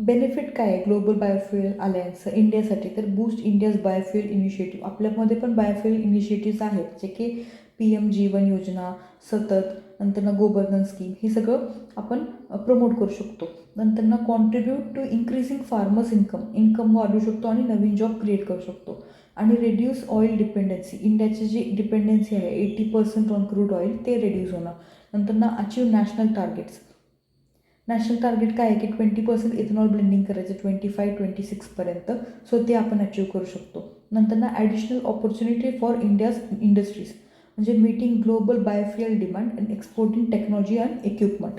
बेनिफिट काय आहे ग्लोबल बायोफ्युएल अलायन्सचं इंडियासाठी, तर बूस्ट इंडियाज बायोफ्युएल इनिशिएटिव्ह. आपल्यामध्ये पण बायोफ्युएल इनिशिएटिव्स आहेत जे की PM-G1 योजना, सतत, नंतर गोबर्धन स्कीम हे सगळं आपण प्रमोट करू शकतो. नंतर contribute to increasing farmers income वाढवू शकतो आणि नवीन जॉब क्रिएट करू शकतो. आणि रेड्यूस ऑइल डिपेंडन्सी, इंडियाची जी डिपेंडन्सी आहे 80% ऑन क्रूड ऑइल ते रेड्यूस होणं. नंतर achieve national targets. National target काय आहे की 20% इथेनॉल ब्लेंडिंग करायचं 25-26पर्यंत. सो ते आपण अचीव करू शकतो. नंतर additional opportunity for India's industries म्हणजे meeting global biofuel demand and exporting technology and equipment.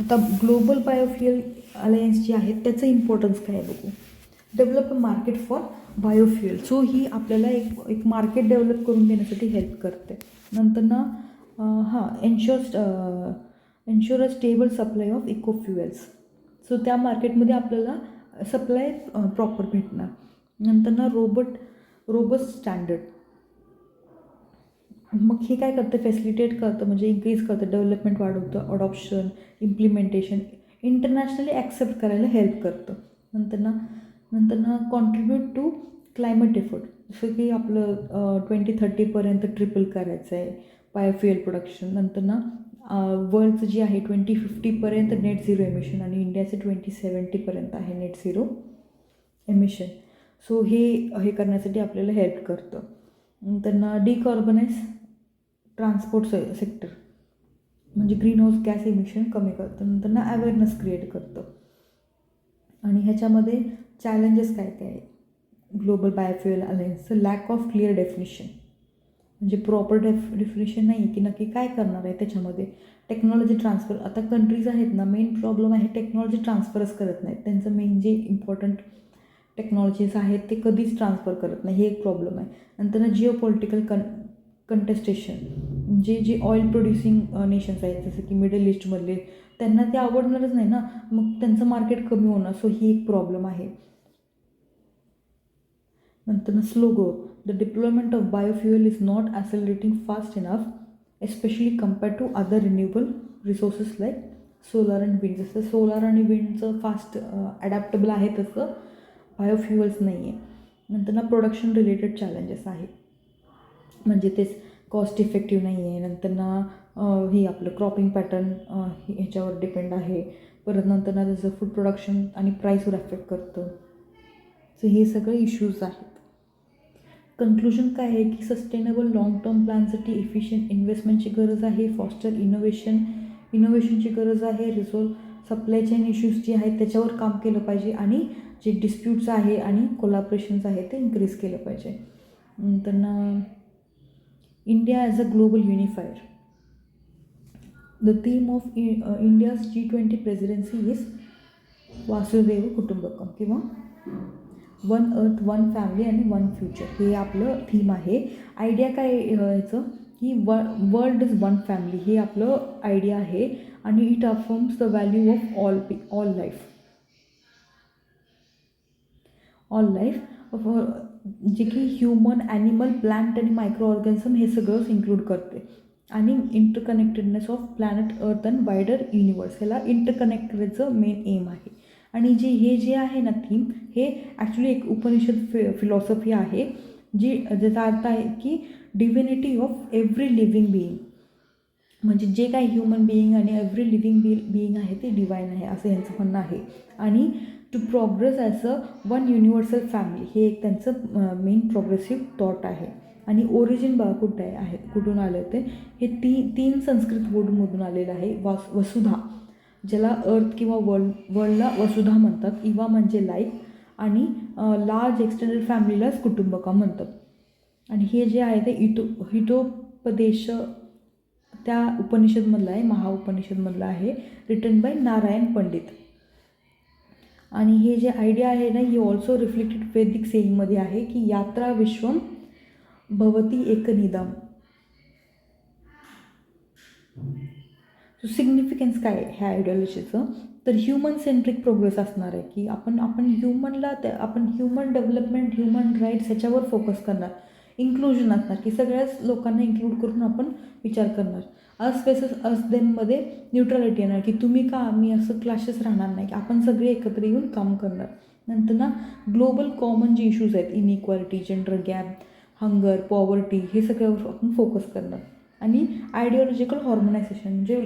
आता ग्लोबल बायोफ्युएल अलायन्स जी आहेत त्याचं इम्पॉर्टन्स काय आहे बघू. Develop a market for biofuel. So ही आपल्याला एक मार्केट डेव्हलप करून देण्यासाठी हेल्प करते. नंतर ensure a stable supply of eco fuels. So त्या मार्केटमध्ये आपल्याला सप्लाय प्रॉपर भेटणार. नंतर रोबस्ट स्टँडर्ड. मग हे काय करतं, फॅसिलिटेट करतं म्हणजे इन्क्रीज करतं, डेव्हलपमेंट वाढवतं, अडॉप्शन, इम्प्लिमेंटेशन, इंटरनॅशनली ॲक्सेप्ट करायला हेल्प करतं. नंतर कॉन्ट्रीब्यूट टू क्लायमेट एफर्ट. जसं की आपलं 2030पर्यंत ट्रिपल करायचं आहे बायोफ्युएल प्रोडक्शन. नंतर वर्ल्डचं जे आहे 2050पर्यंत नेट झिरो एमिशन आणि इंडियाचं 2070पर्यंत आहे नेट झिरो एमिशन. सो हे करण्यासाठी आपल्याला हेल्प करतं. नंतर डिकार्बनाइज ट्रान्सपोर्ट सेक्टर म्हणजे ग्रीन हाऊस गॅस इमिशन कमी करतं. नंतर अवेअरनेस क्रिएट करतं. आणि ह्याच्यामध्ये चॅलेंजेस काय काय आहे ग्लोबल बायोफ्युएल अलायन्सचं, लॅक ऑफ क्लिअर डेफिनिशन म्हणजे प्रॉपर डेफिनेशन नाही आहे की नक्की काय करणार आहे त्याच्यामध्ये. टेक्नॉलॉजी ट्रान्सफर, आता कंट्रीज आहेत ना, मेन प्रॉब्लेम आहे टेक्नॉलॉजी ट्रान्सफरच करत नाहीत. त्यांचं मेन जे इम्पॉर्टंट टेक्नॉलॉजीज आहेत ते कधीच ट्रान्सफर करत नाही, हे एक प्रॉब्लेम आहे. नंतर जिओ पॉलिटिकल कंटेस्टेशन म्हणजे जे ऑइल प्रोड्युसिंग नेशन्स आहेत जसं की मिडल ईस्टमधले, त्यांना ते आवडणारच नाही ना, मग त्यांचं मार्केट कमी होणार. सो ही एक प्रॉब्लेम आहे. नंतर slow growth. The deployment of biofuel is not accelerating fast enough especially compared to other renewable resources like solar and wind. जसं सोलार आणि विंडचं फास्ट ॲडॅप्टेबल आहे तसं बायोफ्युएल्स नाही आहे. नंतर प्रोडक्शन रिलेटेड चॅलेंजेस आहेत म्हणजे तेच कॉस्ट इफेक्टिव्ह नाही आहे. नंतर हे आपलं क्रॉपिंग पॅटर्न ह्याच्यावर डिपेंड आहे. परत नंतर त्याचं फूड प्रोडक्शन आणि प्राईसवर अफेक्ट करतं. सो हे सगळे इश्यूज आहेत. कन्क्लुजन काय आहे की सस्टेनेबल लॉंग टर्म प्लॅनसाठी इफिशियंट इन्व्हेस्टमेंटची गरज आहे, फॉस्टर इनोव्हेशनची गरज आहे, रिझॉल्व सप्लाय चेन इश्यूज जे आहेत त्याच्यावर काम केलं पाहिजे आणि जे डिस्प्यूट्स आहे आणि कोलॅबरेशन्स आहे ते इन्क्रीज केलं पाहिजे. नंतर India as a global unifier. The theme of India's G20 presidency is Vasudhaiva Kutumbakam किंवा वन अर्थ, वन फॅमिली आणि वन फ्युचर हे आपलं थीम आहे. आयडिया काय याचं की वर्ल्ड इज वन फॅमिली हे आपलं आयडिया आहे आणि it affirms the value of all life जे की ह्युमन, ॲनिमल, प्लांट आणि मायक्रो ऑर्गॅनिझम हे सगळंच इन्क्लूड करते. आणि interconnectedness of planet earth and wider universe ह्याला इंटरकनेक्ट करायचं मेन एम आहे. आणि हे जे आहे ना थीम, हे ॲक्च्युली एक उपनिषद फिलॉसॉफी आहे, ज्याचा अर्थ आहे की divinity of every living being. म्हणजे जे काही ह्युमन बिईंग आणि एव्हरी लिव्हिंग बिईंग आहे ते डिवाईन आहे असं यांचं म्हणणं आहे. आणि to progress as a one universal family, हे एक त्यांचं मेन प्रोग्रेसिव्ह थॉट आहे. आणि ओरिजिन बघा कुठे आहे, कुठून आलं ते, हे तीन संस्कृत वर्डमधून आलेलं आहे. वसुधा, ज्याला अर्थ किंवा वर्ल्डला वसुधा म्हणतात. इवा म्हणजे लाईफ, आणि लार्ज एक्सटेंडेड फॅमिलीलाच कुटुंबकम म्हणतात. आणि हे जे आहे ते हितोपदेश त्या उपनिषदमधलं आहे, महाउपनिषदमधलं आहे, रिटन बाय नारायण पंडित. आणि हे जे आयडिया आहे ना, ही ऑल्सो रिफ्लेक्टेड वैदिक सेईंगमध्ये आहे की यात्रा विश्वम भवती एकनिदम. सो सिग्निफिकन्स काय आहे ह्या आयडिओलॉजीचं, तर ह्युमन सेंट्रिक प्रोग्रेस असणार आहे की आपण ह्युमन डेव्हलपमेंट, ह्युमन राईट्स ह्याच्यावर फोकस करणार. इन्क्लुजन असणार की सगळ्याच लोकांना इन्क्लूड करून आपण विचार करणार. अस वेसेस अस देममध्ये न्यूट्रलिटी येणार की तुम्ही का आम्ही असं क्लासेस राहणार नाही, की आपण सगळे एकत्र येऊन काम करणार. नंतर ना ग्लोबल कॉमन जे इश्यूज आहेत, inequality, gender gap, hunger, poverty, हे सगळ्यावर आपण फोकस करणार. आणि आयडिओलॉजिकल हार्मोनायझेशन, म्हणजे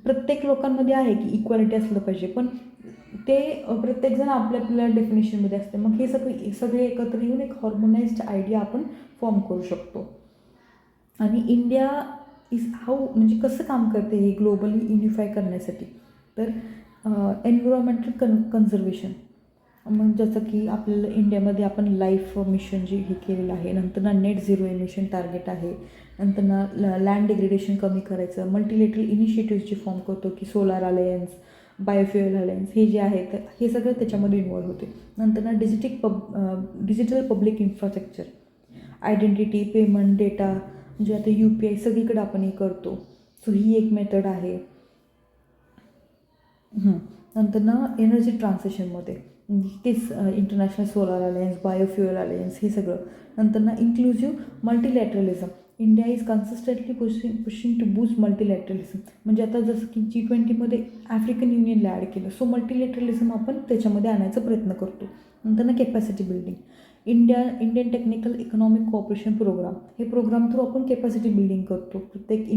प्रत्येक लोकांमध्ये आहे की इक्वालिटी असलं पाहिजे, पण ते प्रत्येकजण आपल्या डेफिनेशनमध्ये असते. मग हे सगळे एकत्र येऊन एक हार्मोनाइज्ड आयडिया आपण फॉर्म करू शकतो. आणि इंडिया म्हणजे कसं काम करते हे ग्लोबली युनिफाय करण्यासाठी, तर एन्व्हायरमेंटल कन्झर्वेशन, मग जसं की आपल्याला इंडियामध्ये आपण लाईफ मिशन जे हे केलेलं आहे, नंतर ना नेट झिरो एमिशन टार्गेट आहे, नंतर ना लँड डिग्रेडेशन कमी करायचं, मल्टिलेटरल इनिशिएटिव्ह जे फॉर्म करतो की सोलार अलायन्स, बायोफ्युएल अलायन्स, हे जे आहे तर हे सगळं त्याच्यामध्ये इन्वॉल्व्ह होते. नंतर ना digital public infrastructure, identity, payment, data, म्हणजे आता UPI सगळीकडे आपण हे करतो. सो ही एक मेथड आहे. नंतर ना एनर्जी ट्रान्सिशनमध्ये तेच international solar alliance, biofuel alliance, हे सगळं. नंतर ना inclusive multilateralism, India is consistently pushing to boost multilateralism. म्हणजे आता जसं की G20मध्ये आफ्रिकन युनियनला ॲड केलं, सो मल्टिलॅटरलिझम आपण त्याच्यामध्ये आणायचा प्रयत्न करतो. नंतर ना capacity building, Indian technical economic cooperation programme, हे प्रोग्राम थ्रू आपण कॅपॅसिटी बिल्डिंग करतो. प्रत्येक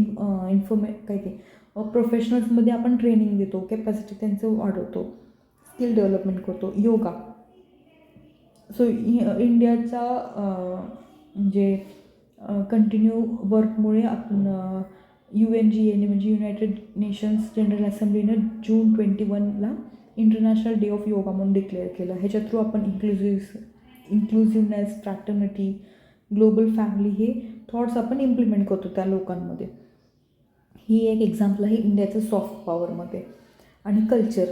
प्रोफेशनल्समध्ये आपण ट्रेनिंग देतो, कॅपॅसिटी त्यांचं वाढवतो, स्किल डेव्हलपमेंट करतो. योगा, सो इंडियाचा म्हणजे कंटिन्यू वर्कमुळे आपण UNGA म्हणजे युनायटेड नेशन्स जनरल असेंब्लीनं June 21ला इंटरनॅशनल डे ऑफ योगा म्हणून डिक्लेअर केलं. ह्याच्या थ्रू आपण इन्क्लुझिव्हनेस, फ्रॅटर्निटी, ग्लोबल फॅमिली, हे थॉट्स आपण इम्प्लिमेंट करतो त्या लोकांमध्ये. ही एक एक्झाम्पल आहे इंडियाचं सॉफ्ट पॉवरमध्ये. आणि कल्चर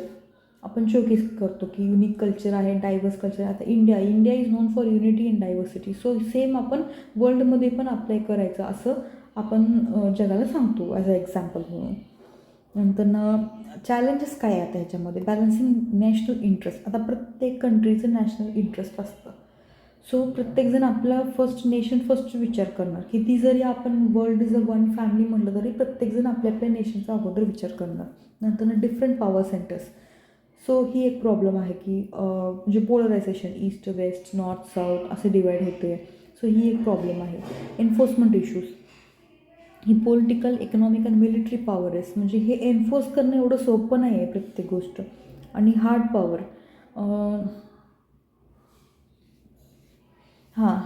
आपण शोकेस करतो की युनिक कल्चर आहे, डायव्हर्स कल्चर. आता India is non for unity in diversity, so same आपण वर्ल्डमध्ये पण अप्लाय करायचं असं आपण जगाला सांगतो ॲज अ एक्झाम्पल म्हणून. नंतर ना चॅलेंजेस काय आहे आता ह्याच्यामध्ये, बॅलन्सिंग नॅशनल इंटरेस्ट. आता प्रत्येक कंट्रीचं नॅशनल इंटरेस्ट असतं, सो प्रत्येकजण आपला नेशन फर्स्ट विचार करणार. किती जरी आपण world is a one family म्हटलं तरी प्रत्येकजण आपल्या नेशनचा अगोदर विचार करणार. नंतर ना डिफरंट पॉवर सेंटर्स, सो ही एक प्रॉब्लेम आहे की म्हणजे polarisation, east west, north south असे डिवाईड होते. सो ही एक प्रॉब्लेम आहे. एन्फोर्समेंट इश्यूज, ही पॉलिटिकल, इकॉनॉमिक आणि मिलिटरी पॉवर्स, म्हणजे हे एन्फोर्स करणं एवढं सोपं नाही आहे प्रत्येक गोष्ट. आणि हार्ड पॉवर,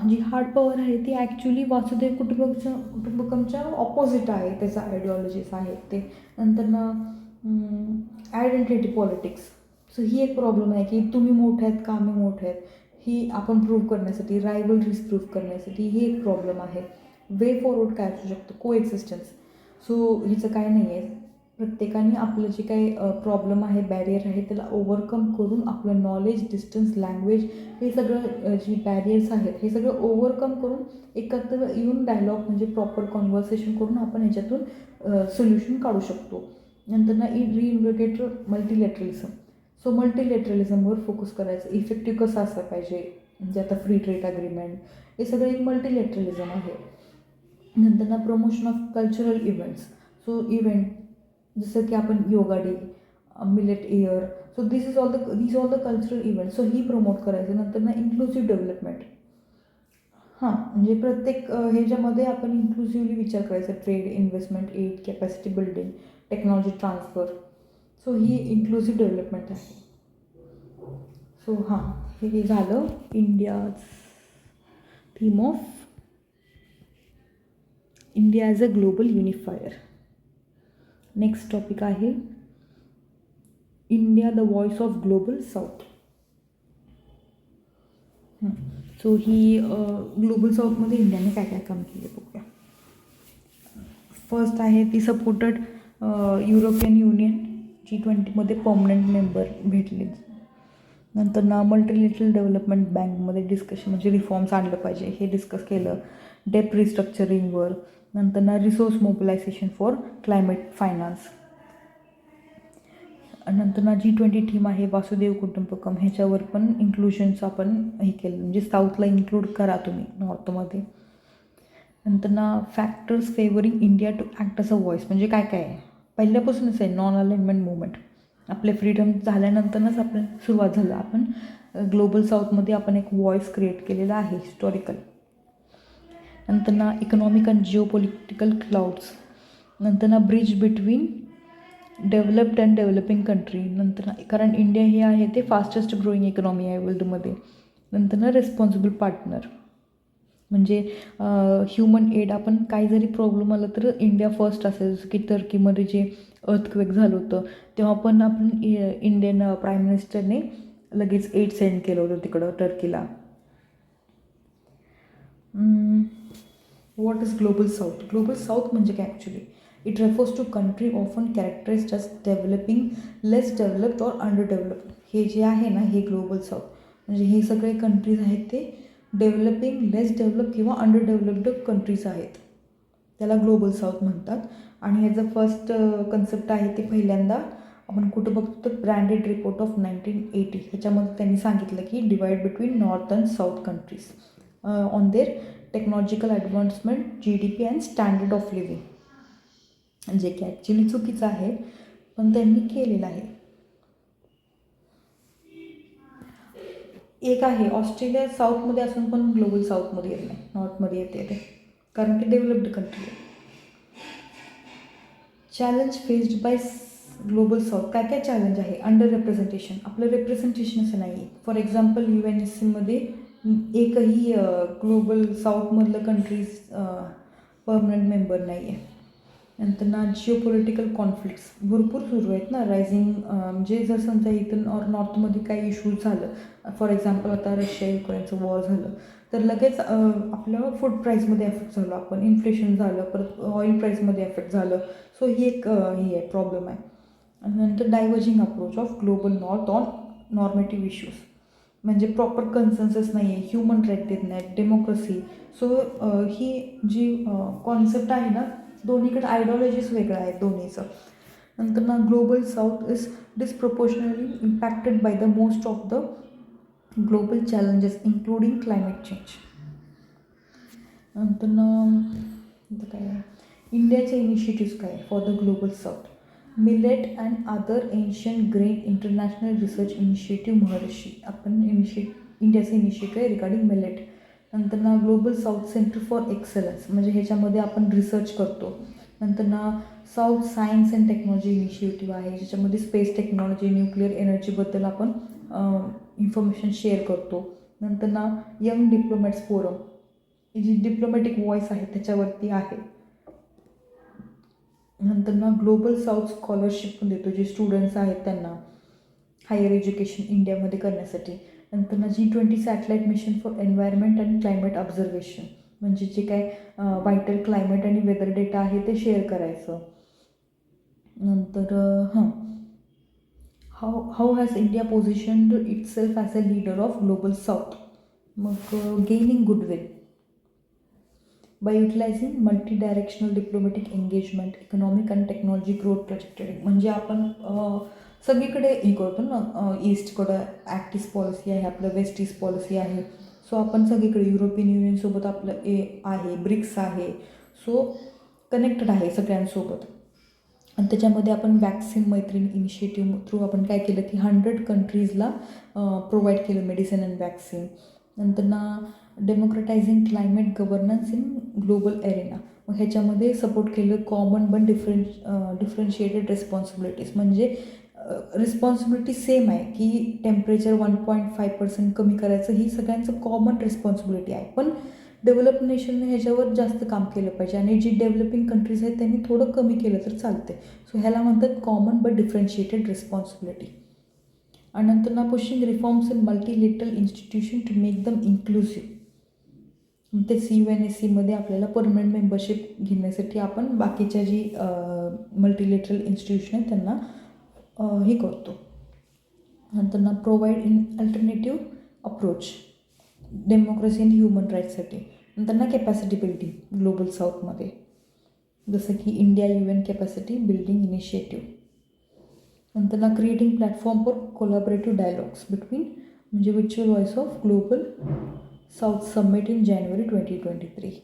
जी हार्ड पॉवर आहे ती ॲक्च्युली वासुदेव कुटुंबकमच्या ऑपोजिट आहे, त्याचा आयडिओलॉजीज आहेत ते. नंतर ना आयडेंटिटी पॉलिटिक्स, सो ही एक प्रॉब्लेम आहे की तुम्ही मोठे आहेत का आम्ही मोठे आहेत, ही आपण प्रूव्ह करण्यासाठी, रायवलरीज प्रूव्ह करण्यासाठी ही एक प्रॉब्लेम आहे. वे फॉरवर्ड काय असू शकतं, को एक्झिस्टन्स, सो हिचं काय नाही आहे. प्रत्येकाने आपलं जे काही प्रॉब्लेम आहे, बॅरियर आहे, त्याला ओव्हरकम करून आपलं नॉलेज, डिस्टन्स, लँग्वेज, हे सगळं जी बॅरियर्स आहेत हे सगळं ओव्हरकम करून एकत्र येऊन डायलॉग म्हणजे प्रॉपर कॉन्व्हर्सेशन करून आपण ह्याच्यातून सोल्युशन काढू शकतो. नंतर ना रिइन्व्हेटेड मल्टिलॅटरलिझम, सो मल्टिलॅटरलिझमवर फोकस करायचं. इफेक्टिव्ह कसं असलं पाहिजे, म्हणजे आता फ्री ट्रेड अग्रीमेंट, हे सगळं एक मल्टिलॅटरलिझम आहे. नंतर ना promotion of cultural events, so event जसं की आपण yoga day, millet year. So this all the cultural event. So he promote करायचं. नंतर ना इन्क्लुसिव्ह डेव्हलपमेंट. हां, म्हणजे प्रत्येक ह्याच्यामध्ये आपण इन्क्लुसिव्हली विचार करायचा. Trade, investment, aid, capacity building, technology transfer. So ही इन्क्लुसिव्ह डेव्हलपमेंट आहे. सो हां, हे झालं India's theme of India as a global unifier. Next topic आहे India the voice of global south. So ही ग्लोबल साऊथमध्ये इंडियाने काय काय काम केले बघूया. फर्स्ट आहे ती सपोर्टेड युरोपियन युनियन. G20मध्ये पर्मनंट मेंबर भेटले. नंतर ना मल्टीलॅटरल डेव्हलपमेंट बँकमध्ये डिस्कशन, म्हणजे रिफॉर्म्स आणलं पाहिजे हे डिस्कस केलं. डेप्ट रिस्ट्रक्चरिंगवर. नंतर ना resource mobilisation for climate finance. नंतर ना G20 थीम आहे वासुदेव कुटुंबकम. ह्याच्यावर पण इन्क्लुजन्स आपण हे केलं, म्हणजे साऊथला इन्क्लूड करा तुम्ही नॉर्थमध्ये. नंतर ना factors favouring India to act as a voice. म्हणजे काय काय आहे पहिल्यापासूनच आहे. Non alignment movement. आपले फ्रीडम झाल्यानंतरच आपण सुरुवात झालं. आपण ग्लोबल साऊथमध्ये आपण एक व्हॉइस क्रिएट केलेला आहे हिस्टॉरिकल. नंतर ना economic and Jio political clouds. नंतर ना bridge between developed and developing country. नंतर ना कारण इंडिया हे आहे ते फास्टेस्ट ग्रोईंग इकॉनॉमी आहे वर्ल्डमध्ये. नंतर ना रिस्पॉन्सिबल पार्टनर, म्हणजे ह्युमन एड. आपण काही जरी प्रॉब्लेम आला तर इंडिया फर्स्ट असेल. जसं की टर्कीमध्ये जे अर्थक्वेक झालं होतं तेव्हा पण आपण इंडियन प्राईम मिनिस्टरने लगेच एड सेंड केलं होतं तिकडं टर्कीला. What is global south. Global south म्हणजे काय actually. It refers to country often characterised as developing, less developed or under developed. हे जे आहे ना हे ग्लोबल साऊथ, म्हणजे हे सगळे कंट्रीज आहेत ते डेव्हलपिंग, लेस डेव्हलप किंवा अंडर डेव्हलप्ड कंट्रीज आहेत. त्याला ग्लोबल साऊथ म्हणतात. आणि ह्याचं फर्स्ट कन्सेप्ट आहे ते पहिल्यांदा आपण कुठं बघतो तर ब्रँडेड रिपोर्ट ऑफ 1980. ह्याच्यामध्ये त्यांनी सांगितलं की divide between north and south countries on their technological advancement, GDP and standard of living. जे की ॲक्च्युली चुकीचं आहे पण त्यांनी केलेलं आहे. एक आहे ऑस्ट्रेलिया साऊथमध्ये असून पण ग्लोबल साऊथमध्ये येत नाही, नॉर्थमध्ये येते ते, कारण की डेव्हलप्ड कंट्री आहे. Challenge faced by global south. काय काय चॅलेंज आहे. Under representation. आपलं रिप्रेझेंटेशन असं नाही आहे. फॉर एक्झाम्पल UNSCमध्ये एकही ग्लोबल साऊथमधलं कंट्रीज पर्मनंट मेंबर नाही आहे. नंतर ना जिओ पॉलिटिकल कॉन्फ्लिक्ट्स भरपूर सुरू आहेत ना. रायझिंग, म्हणजे जर समजा इथं नॉर्थमध्ये काही इश्यूज झालं, फॉर एक्झाम्पल आता रशिया युक्रेनचं वॉर झालं तर लगेच आपलं फूड प्राईसमध्ये एफेक्ट झालं, आपण इन्फ्लेशन झालं, परत ऑइल प्राईसमध्ये एफेक्ट झालं. सो ही एक हे आहे, प्रॉब्लेम आहे. नंतर diverging approach of global north on नॉर्मेटिव्ह issues, म्हणजे प्रॉपर कन्सेन्सस नाही आहे, ह्युमन राईट देत नाहीत, डेमोक्रेसी. सो ही जी कॉन्सेप्ट आहे ना, दोन्हीकडे आयडिओलॉजीज वेगळ्या आहेत दोन्हीचं. नंतर ना global south is डिस्प्रपोर्शनली impacted by the most of the global challenges including climate change. नंतर ना काय आहे इंडियाचे इनिशिएटिव्स काय for the global south. Millet and other ancient grain international research initiative Maharishi. आपण इंडियाचे इनिशिएटिव्ह आहे रिगार्डिंग मिलेट. नंतर ना global south centre for excellence, म्हणजे ह्याच्यामध्ये आपण रिसर्च करतो. नंतर ना south science and technology initiative आहे, ज्याच्यामध्ये स्पेस टेक्नॉलॉजी, न्यूक्लिअर एनर्जीबद्दल आपण इन्फॉर्मेशन शेअर करतो. नंतर ना यंग डिप्लोमॅट्स फोरम, जी डिप्लोमॅटिक व्हॉईस आहे त्याच्यावरती आहे. नंतर ना ग्लोबल साऊथ स्कॉलरशिप पण देतो, जे स्टुडंट्स आहेत त्यांना हायर एज्युकेशन इंडियामध्ये करण्यासाठी. नंतर ना G20 satellite mission for environment and climate observation, म्हणजे जे काय व्हायटल क्लायमेट आणि वेदर डेटा आहे ते शेअर करायचं. नंतर how has India positioned itself as a leader of global south. मग gaining goodwill by utilising multi directional diplomatic engagement, economic and technology growth trajectory. म्हणजे आपण सगळीकडे हे करतो ना, ईस्टकडं ॲक्ट ईस्ट पॉलिसी आहे, आपलं वेस्ट ईस्ट पॉलिसी आहे. सो आपण सगळीकडे युरोपियन युनियनसोबत आपलं आहे, ब्रिक्स आहे. सो कनेक्टेड आहे सगळ्यांसोबत. आणि त्याच्यामध्ये आपण वॅक्सिन मैत्रीण इनिशिएटिव्ह थ्रू आपण काय केलं की 100 कंट्रीजला प्रोव्हाइड केलं मेडिसिन अँड वॅक्सिन. नंतर ना democratising climate governance in global arena, मग ह्याच्यामध्ये सपोर्ट केलं कॉमन पण डिफरन्शिएटेड रिस्पॉन्सिबिलिटीज. म्हणजे रिस्पॉन्सिबिलिटी सेम आहे की टेम्परेचर 1.5% कमी करायचं, ही सगळ्यांचं कॉमन रिस्पॉन्सिबिलिटी आहे. पण डेव्हलप नेशनने ह्याच्यावर जास्त काम केलं पाहिजे आणि जी डेव्हलपिंग कंट्रीज आहेत त्यांनी थोडं कमी केलं तर चालते. सो ह्याला म्हणतात कॉमन बट डिफरन्शिएटेड रिस्पॉन्सिबिलिटी. आणि नंतर ना pushing reforms in multilateral institution to make them inclusive. ते CUNSCमध्ये आपल्याला परमनंट मेंबरशिप घेण्यासाठी आपण बाकीच्या जी मल्टीलेटरल इन्स्टिट्यूशन आहेत त्यांना हे करतो. नंतर ना provide in alternative approach democracy and human राईट्ससाठी. नंतर ना कॅपॅसिटी बिल्डिंग ग्लोबल साऊथमध्ये, जसं की India UN capacity building initiative. नंतर ना creating platform for collaborative dialogues between, म्हणजे virtual voice of global south summit in जानेवारी 2023.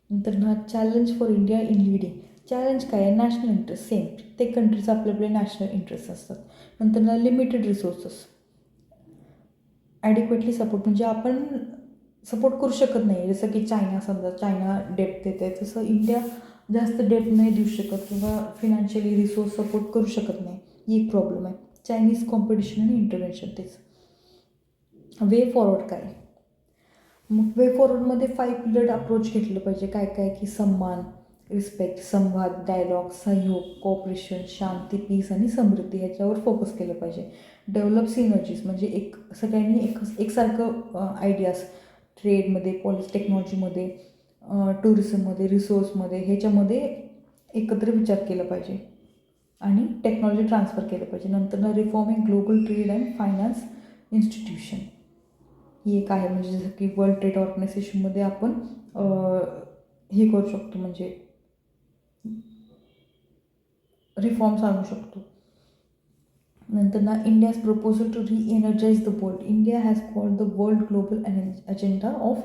नंतर ना challenge for India in leading. Challenge काय आहे? नॅशनल इंटरेस्ट सेम, प्रत्येक कंट्रीचं आपले आपले नॅशनल इंटरेस्ट असतात. नंतर ना लिमिटेड रिसोर्सेस, ॲडिक्वेटली सपोर्ट, म्हणजे आपण सपोर्ट करू शकत नाही. जसं की चायना, समजा चायना डेट देत आहे, तसं इंडिया जास्त डेट नाही देऊ शकत किंवा फिनान्शियली रिसोर्स सपोर्ट करू शकत नाही. ही एक प्रॉब्लेम आहे. चायनीज कॉम्पिटिशन आणि इंटरव्हेन्शन. तेच वे फॉरवर्ड काय? मग वे फॉरवर्डमध्ये 5 पिलर्ड अप्रोच घेतलं पाहिजे. काय काय की सम्मान, रिस्पेक्ट, संवाद, डायलॉग, सहयोग, कोऑपरेशन, शांती, पीस आणि समृद्धी ह्याच्यावर फोकस केलं पाहिजे. डेव्हलप सिनर्जीज, म्हणजे सगळ्यांनी एकसारखं आयडियाज ट्रेडमध्ये, टेक्नॉलॉजीमध्ये, टुरिझममध्ये, रिसोर्समध्ये ह्याच्यामध्ये एकत्र विचार केला पाहिजे आणि टेक्नॉलॉजी ट्रान्सफर केलं पाहिजे. नंतर ना reforming global trade and finance institution, ही एक आहे. म्हणजे जसं की वर्ल्ड ट्रेड ऑर्गनायझेशनमध्ये आपण हे करू शकतो, म्हणजे रिफॉर्म्स आणू शकतो. नंतर ना India's proposal to re-energise the world. India has called the world global agenda of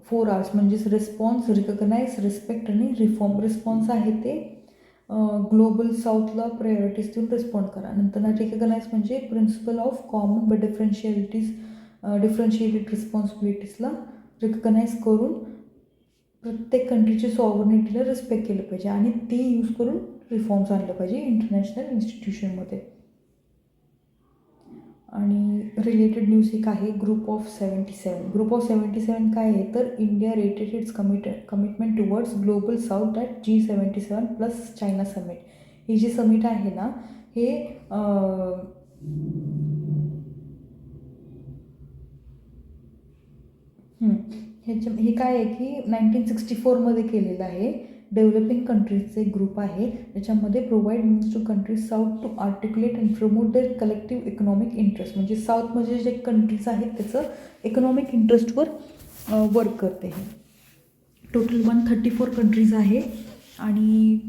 4 Rs, म्हणजेच रिस्पॉन्स, रिकग्नाइज, रिस्पेक्ट आणि रिफॉर्म. रिस्पॉन्स आहे ते ग्लोबल साऊथला प्रायोरिटीज देऊन रिस्पॉन्ड करा. नंतर ना रिकग्नाइज म्हणजे principle of common but differentiated रिस्पॉन्सिबिलिटीजला रिकग्नाइज करून प्रत्येक कंट्रीची सॉव्हर्निटीला रिस्पेक्ट केलं पाहिजे आणि ते यूज करून रिफॉर्म्स आणलं पाहिजे इंटरनॅशनल इन्स्टिट्यूशनमध्ये. आणि रिलेटेड न्यूज एक आहे ग्रुप ऑफ 77. ग्रुप ऑफ 77 काय आहे तर India rated its commitment towards global south at G77 plus China summit. ही जी समिट आहे ना, हे हे काय आहे की 1964मध्ये केलेलं आहे. डेव्हलपिंग कंट्रीजचे ग्रुप आहे, त्याच्यामध्ये provide means to countries south to articulate and promote their collective economic interest. म्हणजे साऊथमध्ये जे कंट्रीज आहेत त्याचं इकॉनॉमिक इंटरेस्टवर वर्क करते. हे टोटल 134 कंट्रीज आहे आणि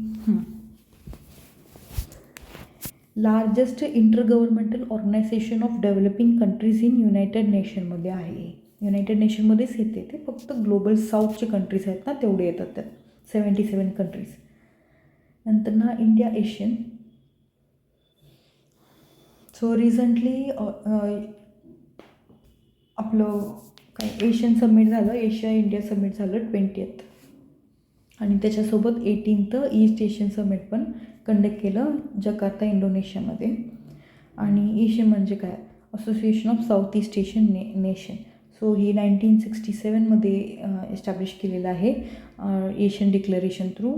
largest intergovernmental organisation of developing countries in united नेशनमध्ये आहे. युनायटेड नेशनमध्येच येते ते, फक्त ग्लोबल साऊथचे कंट्रीज आहेत ना तेवढे येतात त्यात 77 कंट्रीज. नंतर ना इंडिया एशियन. सो रिसेंटली आपलं काय एशियन समिट झालं, एशिया इंडिया समिट झालं 20th, आणि त्याच्यासोबत 18th ईस्ट एशियन समिट पण कंडक्ट केलं जकार्ता इंडोनेशियामध्ये. आणि एशियन म्हणजे काय? Association of south east Asian nation. So ही 1967मध्ये एस्टॅब्लिश केलेलं आहे ASEAN declaration through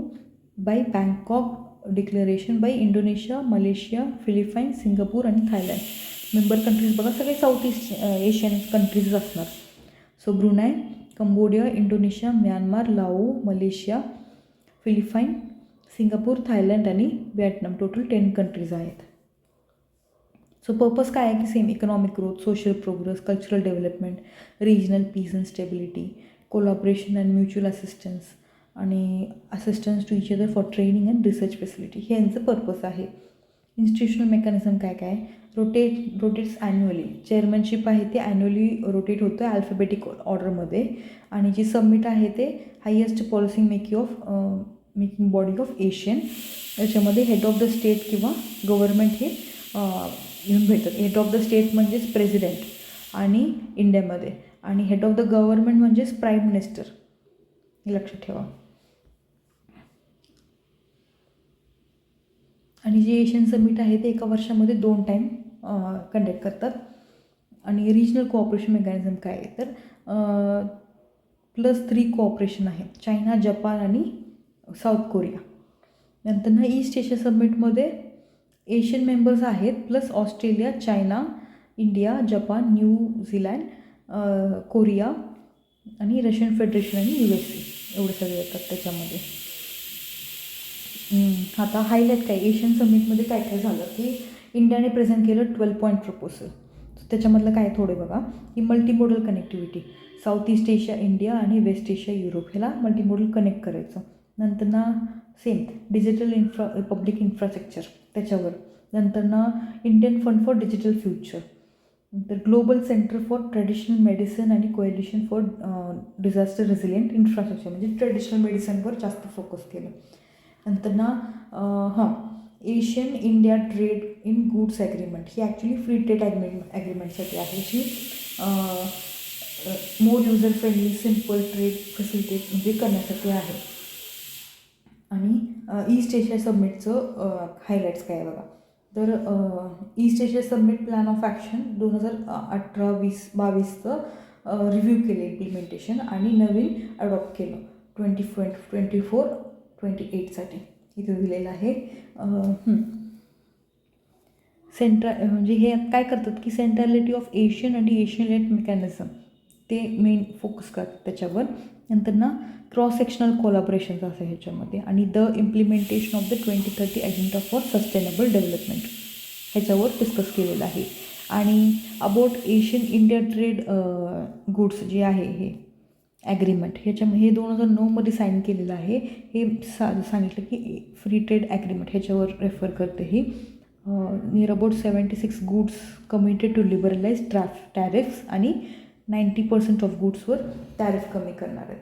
by Bangkok declaration by Indonesia, Malaysia, Philippines, Singapore आणि थायलंड. मेंबर कंट्रीज बघा सगळे साऊथ ईस्ट एशियन कंट्रीज असणार. So Brunei, Cambodia, Indonesia, Myanmar, Lao, Malaysia, Philippine, Singapore, Thailand आणि Vietnam. Total 10 countries आहेत. So purpose काय आहे की same economic growth, social progress, cultural development, regional peace and stability, collaboration and mutual assistance आणि assistance to each other for training and research facility. हे यांचं purpose आहे. Institutional mechanism काय काय? Rotates annually. चेअरमॅनशिप आहे ते ॲन्युअली रोटेट होतं alphabetic ऑर्डरमध्ये. आणि जी सबमिट आहे ते highest policy making body of Asian. याच्यामध्ये हेड ऑफ द स्टेट किंवा गव्हर्नमेंट हे येऊन भेटतात. हेड ऑफ द स्टेट म्हणजेच प्रेसिडेंट आणि इंडियामध्ये, आणि हेड ऑफ द गव्हर्नमेंट म्हणजेच प्राईम मिनिस्टर, हे लक्षात ठेवा. आणि जे एशियन समिट आहे ते एका वर्षामध्ये 2 टाईम कंडक्ट करतात. आणि रिजनल कोऑपरेशन मेकॅनिझम काय आहे तर +3 कोऑपरेशन आहे, चायना, जपान आणि साऊथ कोरिया. नंतर ईस्ट एशिया समिटमध्ये एशियन मेंबर्स आहेत plus Australia, China, India, Japan, New Zealand, Korea आणि रशियन फेडरेशन आणि USA एवढे सगळे येतात त्याच्यामध्ये. आता हायलाईट काय एशियन समिटमध्ये काय काय झालं की इंडियाने प्रेझेंट केलं 12 पॉईंट प्रपोजल. त्याच्यामधलं काय थोडे बघा की multimodal connectivity, south east Asia India आणि वेस्ट एशिया युरोप ह्याला मल्टीमोडल कनेक्ट करायचं. नंतर सेम डिजिटल पब्लिक इन्फ्रास्ट्रक्चर त्याच्यावर. नंतर Indian fund for digital future. नंतर global centre for traditional medicine आणि coalition for disaster resilient infrastructure, म्हणजे ट्रेडिशनल मेडिसिनवर जास्त फोकस केलं. नंतर ASEAN India trade in goods agreement, ही ॲक्च्युली फ्री ट्रेड ॲग्रीमेंटसाठी आहे, जी more user friendly simple trade facilitate म्हणजे करण्यासाठी आहे. आणि ईस्ट एशिया समिटचं हायलाईट्स काय आहे बघा तर east Asia summit plan of action 2018-22 review केले इम्प्लिमेंटेशन आणि नवीन अडॉप्ट केलं 2024-28साठी इथे दिलेलं आहे. म्हणजे हे काय करतात की सेंट्रॅलिटी ऑफ एशियन आणि एशियन लेड मेकॅनिझम ते मेन फोकस करतात त्याच्यावर. नंतर क्रॉस सेक्शनल कोलॅबोरेशन्स असं ह्याच्यामध्ये. आणि the implementation of the 2030 agenda for sustainable development ह्याच्यावर डिस्कस केलेलं आहे. आणि about Asian India trade goods जे आहे हे ॲग्रीमेंट ह्याच्यामध्ये हे 2009मध्ये साईन केलेलं आहे. हे सांगितलं की फ्री ट्रेड ॲग्रीमेंट ह्याच्यावर रेफर करते. ही near about 76 goods committed to liberalise tariffs आणि 90% ऑफ गुड्सवर टॅरिफ कमी करणार आहेत,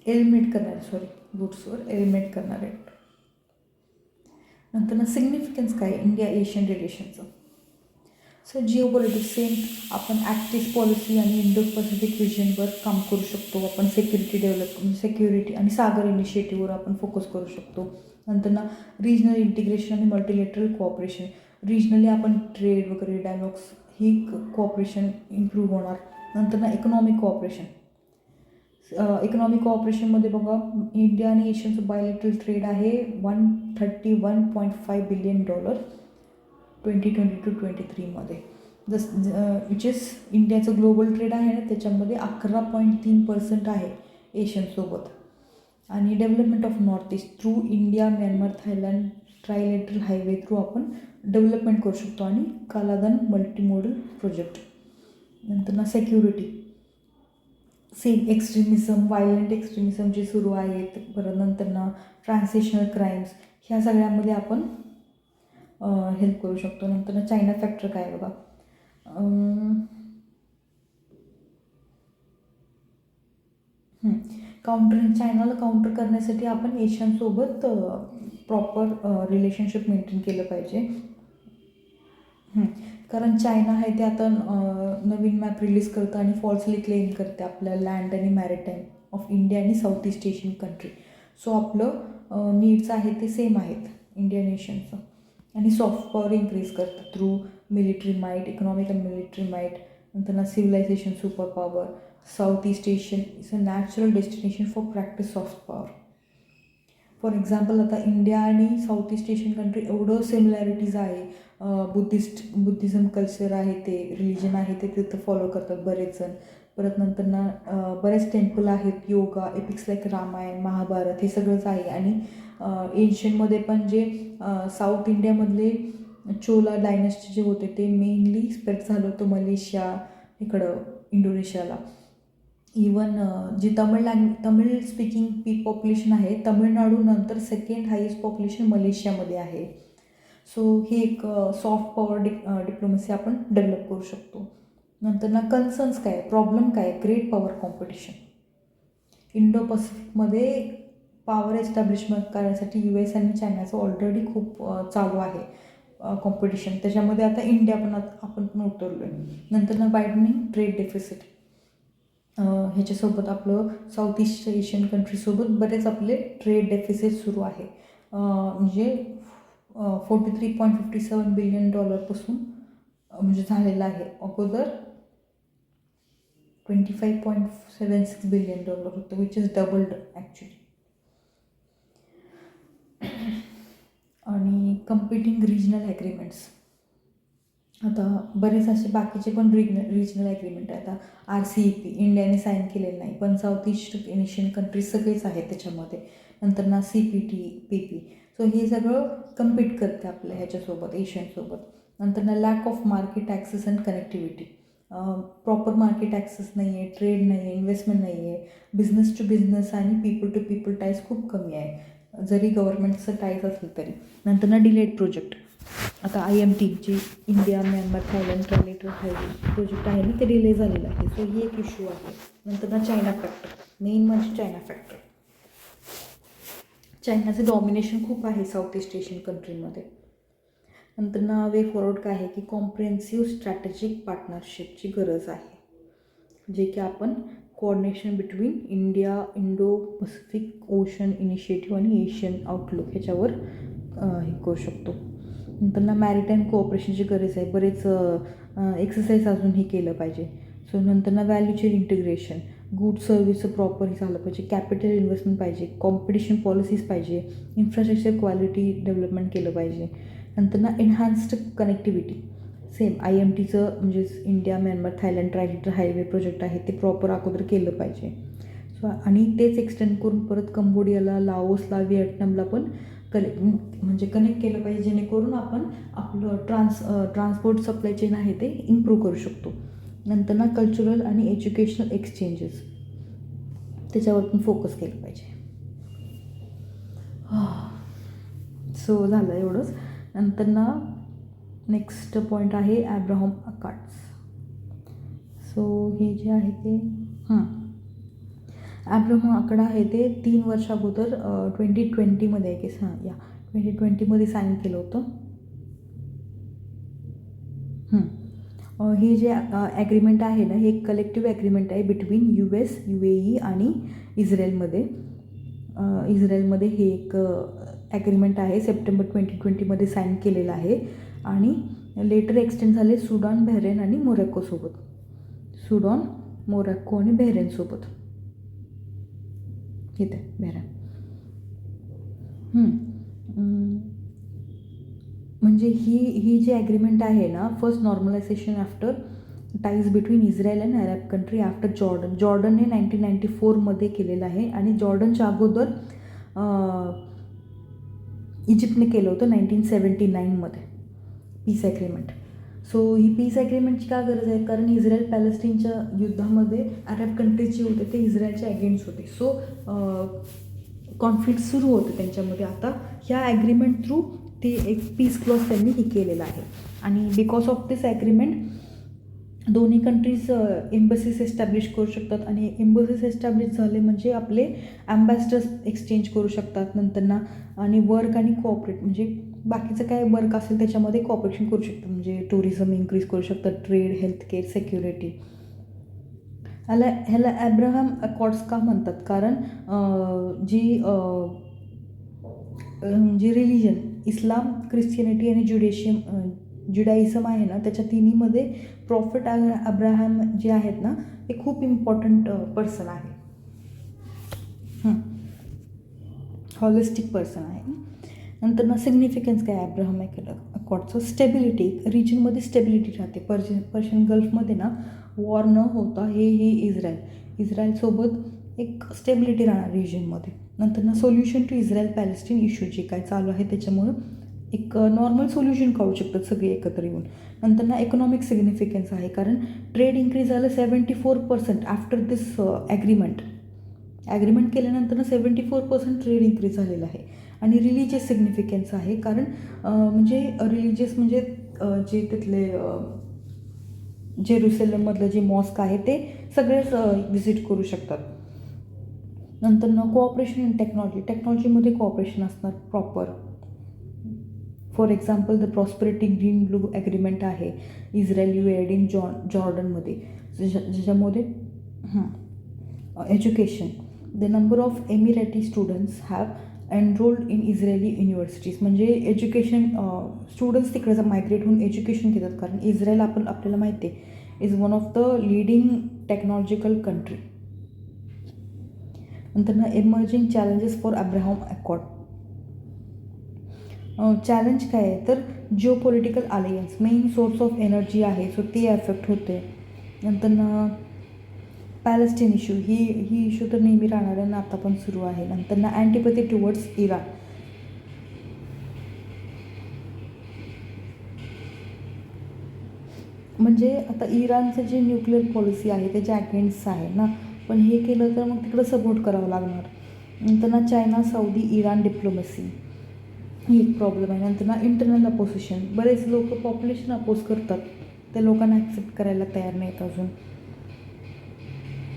एलिमिनेट करणार आहे, गुड्सवर एलिमिनेट करणार आहेत. नंतर सिग्निफिकन्स काय इंडिया एशियन रिलेशनचं. सो जिओपॉलिटिक्स सेम आपण ॲक्टिव्ह पॉलिसी आणि इंडो पॅसिफिक विजनवर काम करू शकतो. आपण सिक्युरिटी आणि सागर इनिशिएटिव्हवर आपण फोकस करू शकतो. नंतर रिजनल इंटिग्रेशन आणि मल्टीलेटरल कोऑपरेशन, रिजनली आपण ट्रेड वगैरे डायलॉग्स ही कोऑपरेशन इम्प्रूव्ह होणार. नंतर इकॉनॉमिक कोऑपरेशन, इकॉनॉमिक कोऑपरेशनमध्ये बघा इंडिया आणि एशियनचं बायलेटरल ट्रेड आहे $131.5 बिलियन 2022-23मध्ये. विच इज इंडियाचं ग्लोबल ट्रेड आहे ना त्याच्यामध्ये 11.3% आहे एशियनसोबत. आणि development of north east through India, Myanmar, Thailand trilateral highway through आपण डेव्हलपमेंट करू शकतो. आणि कालादान मल्टीमोडल प्रोजेक्ट. नंतर security same extremism, violent extremism जे सुरू आहेत, परत नंतर ट्रान्सनेशनल क्राईम्स ह्या सगळ्यामध्ये आपण हेल्प करू शकतो. नंतर चायना फॅक्टर काय बघा चायनाला काउंटर करण्यासाठी आपण एशियनसोबत प्रॉपर रिलेशनशिप मेंटेन केलं पाहिजे. कारण चायना आहे ते आता नवीन मॅप रिलीज करतं आणि फॉल्सली क्लेम करते आपल्या लँड आणि मॅरिटाईम ऑफ इंडिया आणि south east Asian country. So आपलं नीड्स आहे ते सेम आहेत इंडिया नेशनचं. आणि सॉफ्ट पॉवर इन्क्रीज करतात through military might, economic and military might. नंतर civilisation super power. South east Asian is a natural destination for practice soft power. For example आता India आणि साऊथ ईस्ट एशियन कंट्री एवढं similarities आहे. Buddhism culture आहे ते, religion आहे ते तिथं फॉलो करतात बरेच जण. परत नंतर बरेच टेम्पल आहेत, योगा, एपिक्स लाईक रामायण, महाभारत हे सगळंच आहे. आणि एशियनमध्ये पण जे साऊथ इंडियामधले चोला डायनेस्टी जे होते ते मेनली स्प्रेड झालं होतं मलेशिया इकडं इंडोनेशियाला. इवन जी तमिळ स्पीकिंग पॉप्युलेशन आहे तमिळनाडूनंतर सेकंड हायेस्ट पॉप्युलेशन मलेशियामध्ये आहे. सो ही एक सॉफ्ट पॉवर डिप्लोमसी आपण डेव्हलप करू शकतो. नंतर कन्सर्न्स काय, प्रॉब्लेम काय, ग्रेट पॉवर कॉम्पिटिशन. इंडो पॅसिफिकमध्ये पॉवर एस्टॅब्लिशमेंट करण्यासाठी US आणि चायनाचं ऑलरेडी खूप चालू आहे कॉम्पिटिशन. त्याच्यामध्ये आता इंडिया पण आपण पण उतरलो आहे. नंतर ना वायडनिंग ट्रेड डेफिसिट, ह्याच्यासोबत आपलं साऊथ ईस्ट एशियन कंट्रीसोबत बरेच आपले ट्रेड डेफिसिट सुरू आहे. म्हणजे $43.57 बिलियन पासून म्हणजे झालेलं आहे. अगोदर $25.76 बिलियन होतं, विच इज डबल्ड ॲक्च्युली. आणि कम्पिटिंग रिजनल ॲग्रीमेंट्स, आता बरेच असे बाकीचे पण रिजनल ॲग्रीमेंट आहे. आता RCEP इंडियाने साईन केलेलं नाही, पण साऊथ ईस्ट एशियन कंट्रीज सगळेच आहेत त्याच्यामध्ये. नंतर ना CPTPP, सो हे सगळं कम्पीट करते आपल्या ह्याच्यासोबत, एशियनसोबत. नंतर ना lack of market access and connectivity, proper market access नाही आहे, ट्रेड नाही आहे, इन्व्हेस्टमेंट नाही आहे, बिझनेस टू बिझनेस आणि पीपल टू पीपल टाईज खूप कमी आहे, जरी गव्हर्नमेंटचं टाईज असलं तरी. नंतर ना डिलेड प्रोजेक्ट, आता IMT जे India Myanmar Thailand trilateral highway project आहे ना, ते डिले झालेलं आहे. सो ही एक इश्यू आहे. नंतर ना चायना फॅक्टर, मेन म्हणजे चायना फॅक्टर. चायनाचं डॉमिनेशन खूप आहे साऊथ ईस्ट एशियन कंट्रीमध्ये. नंतर ना वे फॉरवर्ड काय आहे की कॉम्प्रिहेन्सिव्ह स्ट्रॅटेजिक पार्टनरशिपची गरज आहे, जे की आपण coordination between Indo Pacific ocean initiative आणि एशियन आउटलुक ह्याच्यावर हे करू शकतो. नंतर ना मॅरिटाईम कोऑपरेशनची गरज आहे, बरेच एक्सरसाइज अजून हे केलं पाहिजे. सो नंतर ना व्हॅल्यू चेन इंटिग्रेशन, गुड सर्व्हिसचं प्रॉपर हे झालं पाहिजे, कॅपिटल इन्व्हेस्टमेंट पाहिजे, कॉम्पिटिशन पॉलिसीज पाहिजे, इन्फ्रास्ट्रक्चर क्वालिटी डेव्हलपमेंट केलं पाहिजे. नंतर ना एन्हान्स्ड कनेक्टिव्हिटी, सेम IMTचं म्हणजे India Myanmar Thailand trilateral highway project आहे ते प्रॉपर अगोदर केलं पाहिजे. सो आणि तेच एक्सटेंड करून परत कंबोडियाला, लाओसला, व्हिएटनामला पण कनेक्ट केलं पाहिजे, जेणेकरून आपण आपलं ट्रान्सपोर्ट सप्लाय चेन आहे ते इम्प्रूव्ह करू शकतो. नंतर ना कल्चरल आणि एज्युकेशनल एक्सचेंजेस, त्याच्यावर पण फोकस केलं पाहिजे. सो झालं एवढंच. नंतर ना नेक्स्ट पॉईंट आहे ॲब्राहम अकॉर्ड्स. सो हे जे आहे ते ॲब्राहम अकॉर्ड आहे ते 3 वर्ष अगोदर 2020 की 2020 साईन केलं होतं. हे जे ॲग्रीमेंट आहे ना, हे कलेक्टिव्ह ॲग्रीमेंट आहे बिटवीन US, UAE आणि इस्रायलमध्ये. हे एक ॲग्रीमेंट आहे, सप्टेंबर 2020 साईन केलेलं आहे आणि लेटर एक्सटेंड झाले सुडान, बहरेन आणि मोरक्कोसोबत. सुडान, मोरक्को आणि बहरेनसोबत. इथे बहरेन. म्हणजे ही जी ॲग्रीमेंट आहे ना, first normalisation after ties between Israel and Arab country after जॉर्डनने 1994 केलेलं आहे. आणि जॉर्डनच्या अगोदर इजिप्तने केलं होतं 1979 पीस ॲग्रीमेंट. सो ही पीस ॲग्रीमेंटची का गरज आहे, कारण इस्रायल पॅलेस्टाईनच्या युद्धामध्ये अरब कंट्रीज जे होते ते इस्रायलच्या अगेन्स्ट होते. सो कॉन्फ्लिक्ट सुरू होते त्यांच्यामध्ये. आता ह्या ॲग्रीमेंट थ्रू ते एक पीस क्लॉज त्यांनी हे केलेलं आहे. आणि बिकॉज ऑफ दिस ॲग्रीमेंट दोन्ही कंट्रीज एम्बसीज एस्टॅब्लिश करू शकतात. आणि एम्बसीज एस्टॅब्लिश झाले म्हणजे आपले ॲम्बॅसिडर्स एक्सचेंज करू शकतात नंतर ना. आणि वर्क आणि कोऑपरेट म्हणजे बाकीचं काय वर्क असेल त्याच्यामध्ये कॉपरेशन करू शकतात. म्हणजे टुरिझम इन्क्रीज करू शकतात, ट्रेड, हेल्थकेअर, सिक्युरिटी. ह्याला ॲब्राहम अकॉर्ड्स का म्हणतात, कारण जी रिलिजन इस्लाम, ख्रिश्चनिटी आणि ज्युडाइझम आहे ना, त्याच्या तिन्हीमध्ये प्रॉफिट अब्राहम जे आहेत ना ते खूप इम्पॉर्टंट पर्सन आहे, हॉलिस्टिक पर्सन आहे. नंतर ना सिग्निफिकन्स काय ॲब्राहम अकॉर्डचं, स्टेबिलिटी, रिजनमध्ये स्टेबिलिटी राहते. पर्शियन गल्फमध्ये ना वॉर न होता हे इस्रायलसोबत एक स्टेबिलिटी राहणार रिजनमध्ये. नंतर ना solution to Israel Palestine issue जे काय चालू आहे त्याच्यामुळं एक नॉर्मल सोल्युशन काढू शकतात सगळे एकत्र येऊन. नंतर ना इकॉनॉमिक सिग्निफिकन्स आहे, कारण ट्रेड इन्क्रीज झालं 74% आफ्टर दिस ॲग्रीमेंट केल्यानंतर ना 74% ट्रेड इन्क्रीज झालेलं आहे. आणि रिलिजियस सिग्निफिकन्स आहे, कारण म्हणजे रिलिजियस म्हणजे जे तिथले जेरुसलेममधलं जे मॉस्क आहे ते सगळेच व्हिजिट करू शकतात. नंतर कोऑपरेशन इन टेक्नॉलॉजीमध्ये कोऑपरेशन असणार proper. For example the prosperity green blue agreement आहे इस्रायल UAE इन जॉर्डनमध्ये, ज्याच्यामध्ये education. The number of Emirati students have enrolled in Israeli universities, म्हणजे एज्युकेशन स्टुडंट्स तिकडे मायग्रेट होऊन एज्युकेशन घेतात, कारण इस्रायल आपल्याला माहिती आहे is one of the leading technological country. नंतर emerging challenges for Abraham accord. Challenge काय आहे तर geo political alliance, main source of energy आहे सो ते अफेक्ट होते. नंतर पॅलेस्टीन इश्यू, ही इश्यू तर नेहमी राहणार आहे ना, आता पण सुरू आहे. नंतर अँटीपॅथी टुवर्ड्स इराण. म्हणजे आता इराणचं जे न्यूक्लिअर पॉलिसी आहे त्याच्या अगेन्स्ट आहे ना, पण हे केलं तर मग तिकडं सपोर्ट करावं लागणार. नंतर चायना सौदी इराण डिप्लोमसी, ही एक प्रॉब्लेम आहे. नंतर इंटरनल अपोजिशन, बरेच लोक पॉप्युलेशन अपोज करतात, त्या लोकांना ॲक्सेप्ट करायला तयार नाहीत अजून.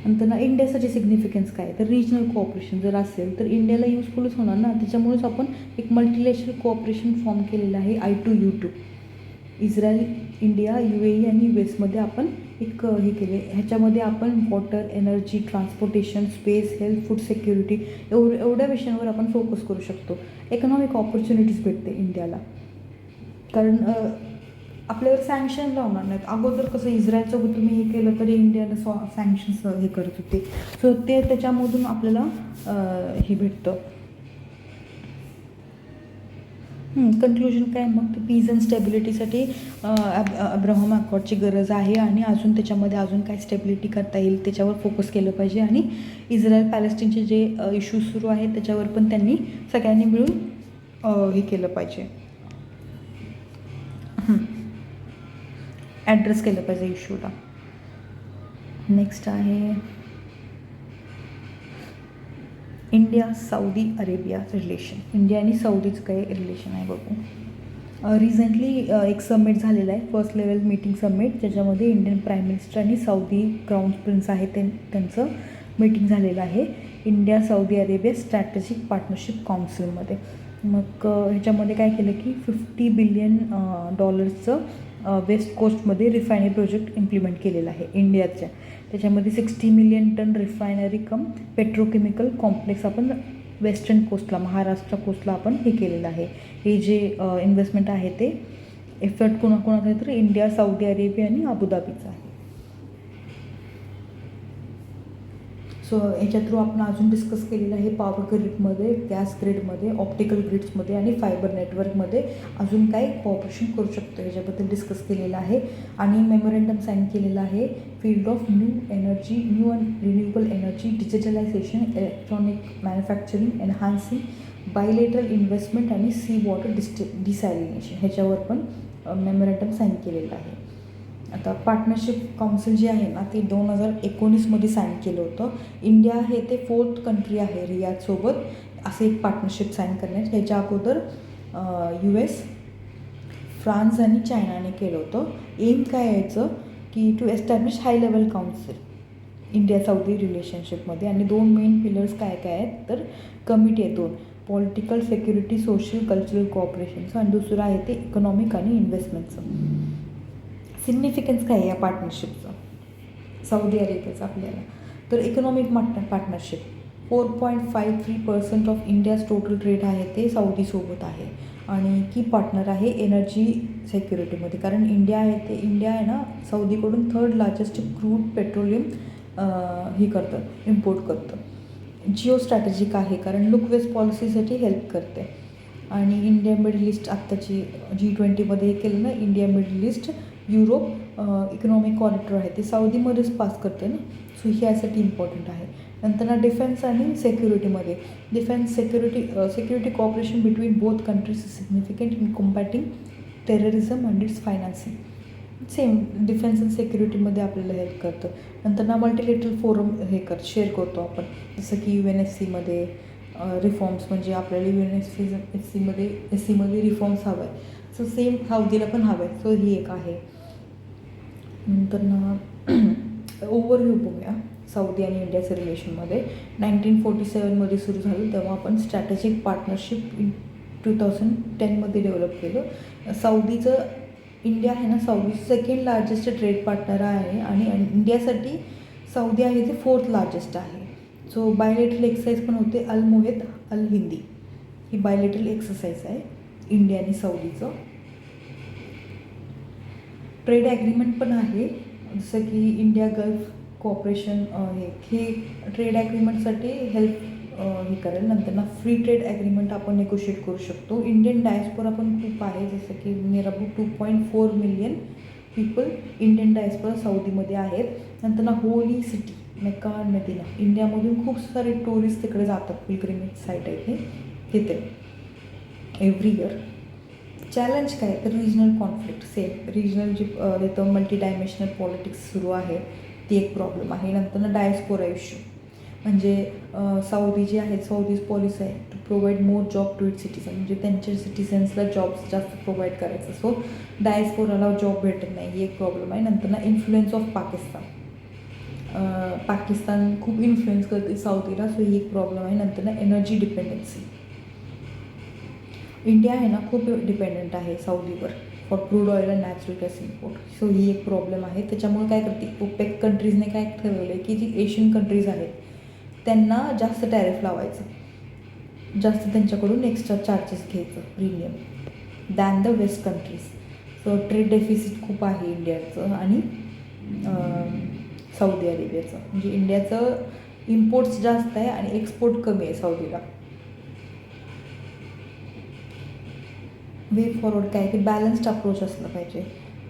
नंतर इंडियासाठी सिग्निफिकन्स काय तर रिजनल कोऑपरेशन जर असेल तर इंडियाला युजफुलच होणार ना, त्याच्यामुळेच आपण एक मल्टिलॅटरल कोऑपरेशन फॉर्म केलेलं आहे I2U2. इस्रायल, इंडिया, UAE आणि US आपण एक हे केले. ह्याच्यामध्ये आपण water, energy, transportation, space, health, food security एवढ्या विषयांवर आपण फोकस करू शकतो. इकॉनॉमिक ऑपॉर्च्युनिटीज भेटते इंडियाला, कारण आपल्यावर सँक्शन लावणार नाहीत. अगोदर कसं इस्रायलसोबत तुम्ही हे केलं तरी इंडियाला सँक्शन्स हे करत होते, सो ते त्याच्यामधून आपल्याला हे भेटतं. कन्क्लुजन काय मग, ते पीस अँड स्टेबिलिटीसाठी अब्राहम अकॉर्डची गरज आहे, आणि अजून त्याच्यामध्ये अजून काय स्टेबिलिटी करता येईल त्याच्यावर फोकस केलं पाहिजे. आणि इस्रायल पॅलेस्टीनचे जे इश्यूज सुरू आहेत त्याच्यावर पण त्यांनी सगळ्यांनी मिळून हे केलं पाहिजे, ॲड्रेस केलं पाहिजे इश्यूला. नेक्स्ट आहे India Saudi Arabia relation. India आणि सौदीचं काही रिलेशन आहे बघू. रिसेंटली एक समिट झालेला आहे, फर्स्ट लेवल मीटिंग समिट, ज्याच्यामध्ये इंडियन प्राईम मिनिस्टर आणि सौदी क्राऊन प्रिन्स आहे त्यांचं मीटिंग झालेलं आहे India Saudi Arabia strategic partnership काउन्सिलमध्ये. मग ह्याच्यामध्ये काय केलं की $50 बिलियन वेस्ट कोस्टमध्ये रिफायनरी प्रोजेक्ट इम्प्लिमेंट केलेला आहे इंडियाच्या. त्याच्यामध्ये 60 million tonne refinery cum petrochemical complex आपण वेस्टर्न कोस्टला, महाराष्ट्र कोस्टला आपण हे केलेलं आहे. हे जे इन्व्हेस्टमेंट आहे ते एफर्ट कोणाकोणाचं आहे तर इंडिया, सौदी अरेबिया आणि अबुधाबीचा आहे. सो याच्या थ्रू आपण अजून डिस्कस केलेलं आहे पॉवर ग्रिडमध्ये, गॅस ग्रिडमध्ये, ऑप्टिकल ग्रिड्समध्ये आणि फायबर नेटवर्कमध्ये अजून काय कॉपरेशन करू शकतो याच्याबद्दल डिस्कस केलेलं आहे. आणि मेमोरँडम साईन केलेलं आहे field of new energy, new and renewable energy, digitalisation, electronic manufacturing, enhancing bilateral investment आणि सी वॉटर डिसॅलिनेशन, ह्याच्यावर पण मेमोरँडम साईन केलेलं आहे. आता पार्टनरशिप काउन्सिल जे आहे ना ते 2019 साईन केलं होतं. इंडिया हे ते 4th कंट्री आहे रियादसोबत असे एक पार्टनरशिप साईन करण्यात. ह्याच्या अगोदर US, फ्रान्स आणि चायनाने केलं होतं. एम काय यायचं की to establish high level council India Saudi रिलेशनशिपमध्ये. आणि 2 मेन पिलर्स काय काय आहेत तर कमिटी आहे 2, पॉलिटिकल सेक्युरिटी, सोशल कल्चरल कोऑपरेशनचं, आणि दुसरं आहे ते इकॉनॉमिक आणि इन्व्हेस्टमेंटचं. सिग्निफिकन्स काय आहे या पार्टनरशिपचं सौदी अरेबियाचं आपल्याला तर economic partnership 4.53% of India's total trade आहे ते सौदीसोबत आहे. आणि की पार्टनर आहे एनर्जी सेक्युरिटीमध्ये, कारण इंडिया आहे ना सौदीकडून 3rd लार्जेस्ट क्रूड पेट्रोलियम हे करतं, इम्पोर्ट करतं. जिओ स्ट्रॅटेजिक आहे कारण लुक वेस्ट पॉलिसीसाठी हेल्प करते. आणि इंडिया मिडल ईस्ट आत्ताची G20 हे केलं ना, India Middle East Europe economic corridor आहे ते सौदीमध्येच पास करते ना, सो ही यासाठी इम्पॉर्टंट आहे. नंतर डिफेन्स आणि सेक्युरिटीमध्ये security cooperation between both countries is significant in combating terrorism and its financing. Same defence and सेक्युरिटीमध्ये आपल्याला हेल्प करतं. नंतर मल्टिलेटरल फोरम शेअर करतो आपण, जसं की UNSCमध्ये रिफॉर्म्स, म्हणजे आपल्याला UNSCमध्ये रिफॉर्म्स हवं आहे, सो सेम सौदीला पण हवं आहे, सो ही एक आहे. नंतर ओव्हरव्ह्यू बघूया सौदी आणि इंडियाचं रिलेशनमध्ये 1947मध्ये सुरू झालं. तेव्हा आपण स्ट्रॅटेजिक पार्टनरशिप 2010मध्ये डेव्हलप केलं. सौदीचं इंडिया आहे ना, Saudi second largest trade partner आहे आणि इंडियासाठी सौदी आहे ते 4th लार्जेस्ट आहे. सो बायलेटरल एक्सरसाइज पण होते. अल मोहेद अल हिंदी ही बायलेटरल एक्सरसाइज आहे इंडिया आणि सौदीचं. ट्रेड ॲग्रीमेंट पण आहे, जसं की इंडिया गल्फ कोऑपरेशन हे ट्रेड ॲग्रीमेंटसाठी हेल्प हे करेल. नंतर ना फ्री ट्रेड ॲग्रीमेंट आपण नेगोशिएट करू शकतो. इंडियन डायस्पोरा पण खूप आहे, जसं की near about 2.4 million people Indian diaspora सौदीमध्ये आहेत. नंतर ना होली सिटी मेक्का आणि मदिना, इंडियामधून खूप सारे टुरिस्ट तिकडे जातात. पिलग्रिमेज साईट आहे ते तिथे एव्हरी इयर. चॅलेंज काय तर रिजनल कॉन्फ्लिक्ट, सेम रिजनल जी तिथं मल्टी डायमेन्शनल पॉलिटिक्स सुरू आहे ती एक प्रॉब्लेम आहे. नंतर ना डायस्पोरा इश्यू, म्हणजे सौदी जे आहेत, सौदीज पॉलिसी आहे to provide more job to it citizen, म्हणजे त्यांच्या सिटीजन्सला जॉब्स जास्त प्रोव्हाइड करायचं. सो डायस्पोराला जॉब भेटत नाही ही एक प्रॉब्लेम आहे. नंतर ना इन्फ्लुएन्स ऑफ पाकिस्तान, पाकिस्तान खूप इन्फ्लुएन्स करते सौदीला, सो ही एक प्रॉब्लेम आहे. नंतर ना एनर्जी डिपेंडन्सी, इंडिया आहे ना खूप डिपेंडंट आहे सौदीवर for crude oil and natural gas import. So ही एक प्रॉब्लेम आहे. त्याच्यामुळे काय करते ओपेक कंट्रीजने काय ठरवलं आहे की जी एशियन कंट्रीज आहेत त्यांना जास्त टॅरिफ लावायचं, जास्त त्यांच्याकडून एक्स्ट्रा चार्जेस घ्यायचं premium than the west countries. So trade deficit खूप आहे इंडियाचं आणि सौदी अरेबियाचं, म्हणजे इंडियाचं इम्पोर्ट्स जास्त आहे आणि एक्सपोर्ट कमी आहे सौदीला. वे फॉरवर्ड काय की बॅलन्स्ड अप्रोच असलं पाहिजे,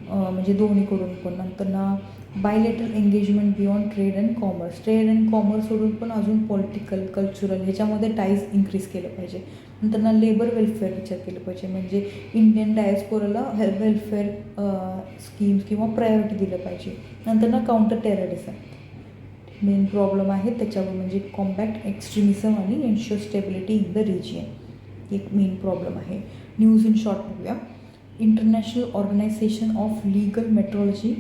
म्हणजे दोन्हीकडून पण. नंतर ना bilateral engagement beyond trade and commerce, trade and commerce सोडून पण अजून पॉलिटिकल कल्चरल ह्याच्यामध्ये टाईज इन्क्रीज केलं पाहिजे. नंतर ना लेबर वेलफेअर विचार केलं पाहिजे, म्हणजे इंडियन डायस्पोराला वेलफेअर स्कीम्स किंवा प्रायोरिटी दिलं पाहिजे. नंतर ना काउंटर टेररिझम मेन प्रॉब्लेम आहे त्याच्यावर, म्हणजे कॉम्बॅक्ट एक्स्ट्रीमिझम आणि ensure stability in the region एक मेन प्रॉब्लेम आहे. न्यूज इन शॉर्ट बघूया. International organisation of legal metrology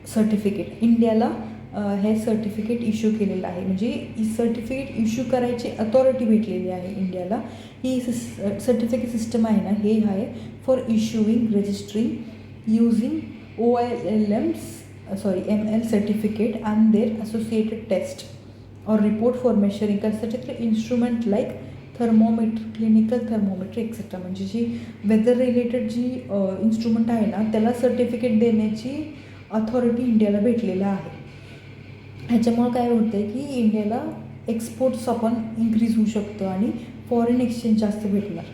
certificate, इंडियाला हे सर्टिफिकेट इश्यू केलेलं आहे, म्हणजे सर्टिफिकेट इश्यू करायची अथॉरिटी भेटलेली आहे इंडियाला. ही सर्टिफिकेट सिस्टम आहे ना, हे आहे for issuing registering using ML certificate and their associated test और report for measuring consider instrument like thermometer, clinical thermometer etcetera, म्हणजे जी वेदर रिलेटेड जी इन्स्ट्रुमेंट आहे ना त्याला सर्टिफिकेट देण्याची अथॉरिटी इंडियाला भेटलेलं आहे. ह्याच्यामुळं काय होतं आहे की इंडियाला एक्सपोर्ट्स आपण इन्क्रीज होऊ शकतं आणि फॉरेन एक्सचेंज जास्त भेटणार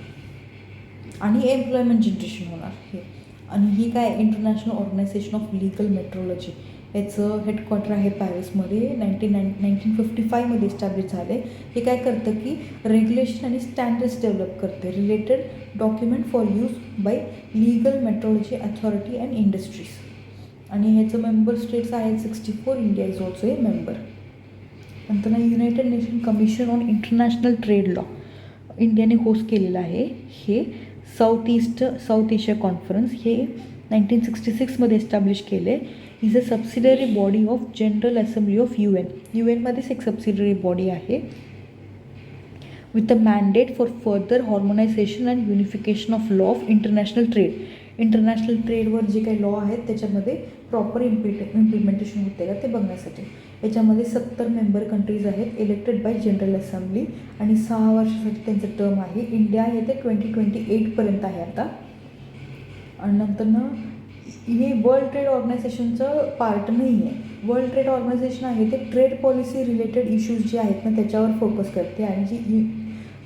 आणि एम्प्लॉयमेंट जनरेशन होणार हे. आणि ही काय international organisation of legal metrology, याचं हेडक्वार्टर आहे पॅरिसमध्ये. 1955मध्ये इस्टॅब्लिश झाले. हे काय करतं की रेग्युलेशन आणि स्टँडर्ड्स डेव्हलप करते related document for use by legal metrology authority and industries. आणि ह्याचं मेंबर स्टेट्स आहेत 64. India is also a member. नंतर united nation commission on international trade law इंडियाने होस्ट केलेलं आहे. हे साऊथ एशिया कॉन्फरन्स हे 1966मध्ये एस्टॅब्लिश केले. Is a subsidiary body of general assembly of UN. UNमध्येच एक सबसिडरी बॉडी आहे with a mandate for further harmonisation and unification of law of international trade. International ट्रेडवर जे काही लॉ आहेत त्याच्यामध्ये प्रॉपर इम्प्लिमेंटेशन होते का ते बघण्यासाठी. याच्यामध्ये 70 मेंबर कंट्रीज आहेत इलेक्टेड बाय जनरल असेंब्ली आणि 6 वर्षासाठी त्यांचं टर्म आहे. इंडिया हे ते 2028पर्यंत आहे आता. आणि नंतर ना हे वर्ल्ड ट्रेड ऑर्गनायझेशनचं पार्ट नाही आहे. वर्ल्ड ट्रेड ऑर्गनायझेशन आहे ते ट्रेड पॉलिसी रिलेटेड इश्यूज जे आहेत ना त्याच्यावर फोकस करते आणि जी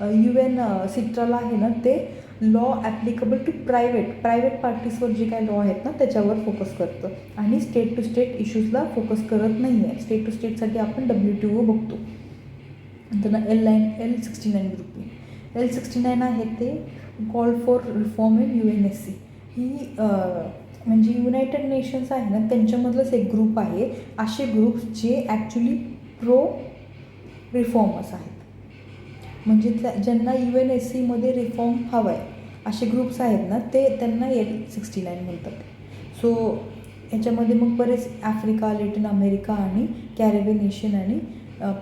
UN सिट्राला आहे ना ते लॉ ॲप्लिकेबल टू प्रायव्हेट पार्टीजवर जे काही लॉ आहेत ना त्याच्यावर फोकस करतं आणि स्टेट टू स्टेट इश्यूजला फोकस करत नाही आहे. स्टेट टू स्टेटसाठी आपण WTO बघतो. नंतर ना L69 ग्रुप, L69 आहे ते call for reform in UNSC. ही म्हणजे युनायटेड नेशन्स आहे ना त्यांच्यामधलंच एक ग्रुप आहे. असे ग्रुप्स जे ॲक्च्युली प्रो रिफॉर्मर्स आहेत, म्हणजे ज्यांना UNSCमध्ये रिफॉर्म हवा आहे असे ग्रुप्स आहेत ना ते त्यांना L69 म्हणतात. सो याच्यामध्ये मग बरेच आफ्रिका, लॅटिन अमेरिका आणि कॅरेबियन, एशियन आणि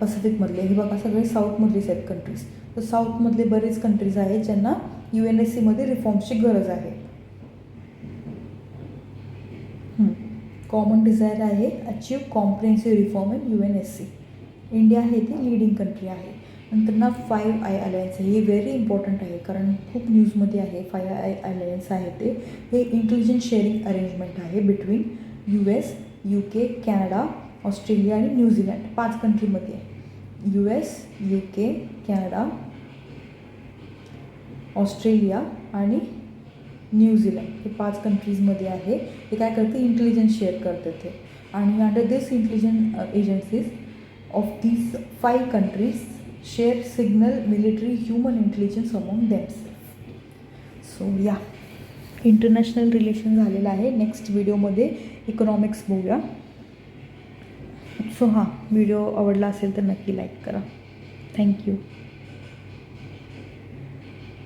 पसिफिकमधले, हे बघा सगळे साऊथमधलेच आहेत कंट्रीज. तर साऊथमधले बरेच कंट्रीज आहेत ज्यांना UNSCमध्ये रिफॉर्म्सची गरज आहे. कॉमन डिझायर आहे achieve comprehensive reform in UNSC. India हे ती लीडिंग कंट्री आहे. नंतर ना 5 I अलायन्स आहे, हे व्हेरी इम्पॉर्टंट आहे कारण खूप न्यूजमध्ये आहे. 5 I अलायन्स आहे ते, हे इंटेलिजन्स शेअरिंग अरेंजमेंट आहे between US, UK, Canada, Australia आणि न्यूझीलंड. 5 कंट्रीमध्ये आहे. US, UK, कॅनडा, ऑस्ट्रेलिया आणि न्यूझीलंड, हे 5 कंट्रीजमध्ये आहे. हे काय करते, इंटेलिजन्स शेअर करते ते. आणि under this intelligence agencies of these 5 countries share signal military human intelligence among themself. So या, इंटरनॅशनल रिलेशन झालेलं आहे. नेक्स्ट व्हिडिओमध्ये इकॉनॉमिक्स बघूया. सो हां, व्हिडिओ आवडला असेल तर नक्की लाईक करा. थँक्यू.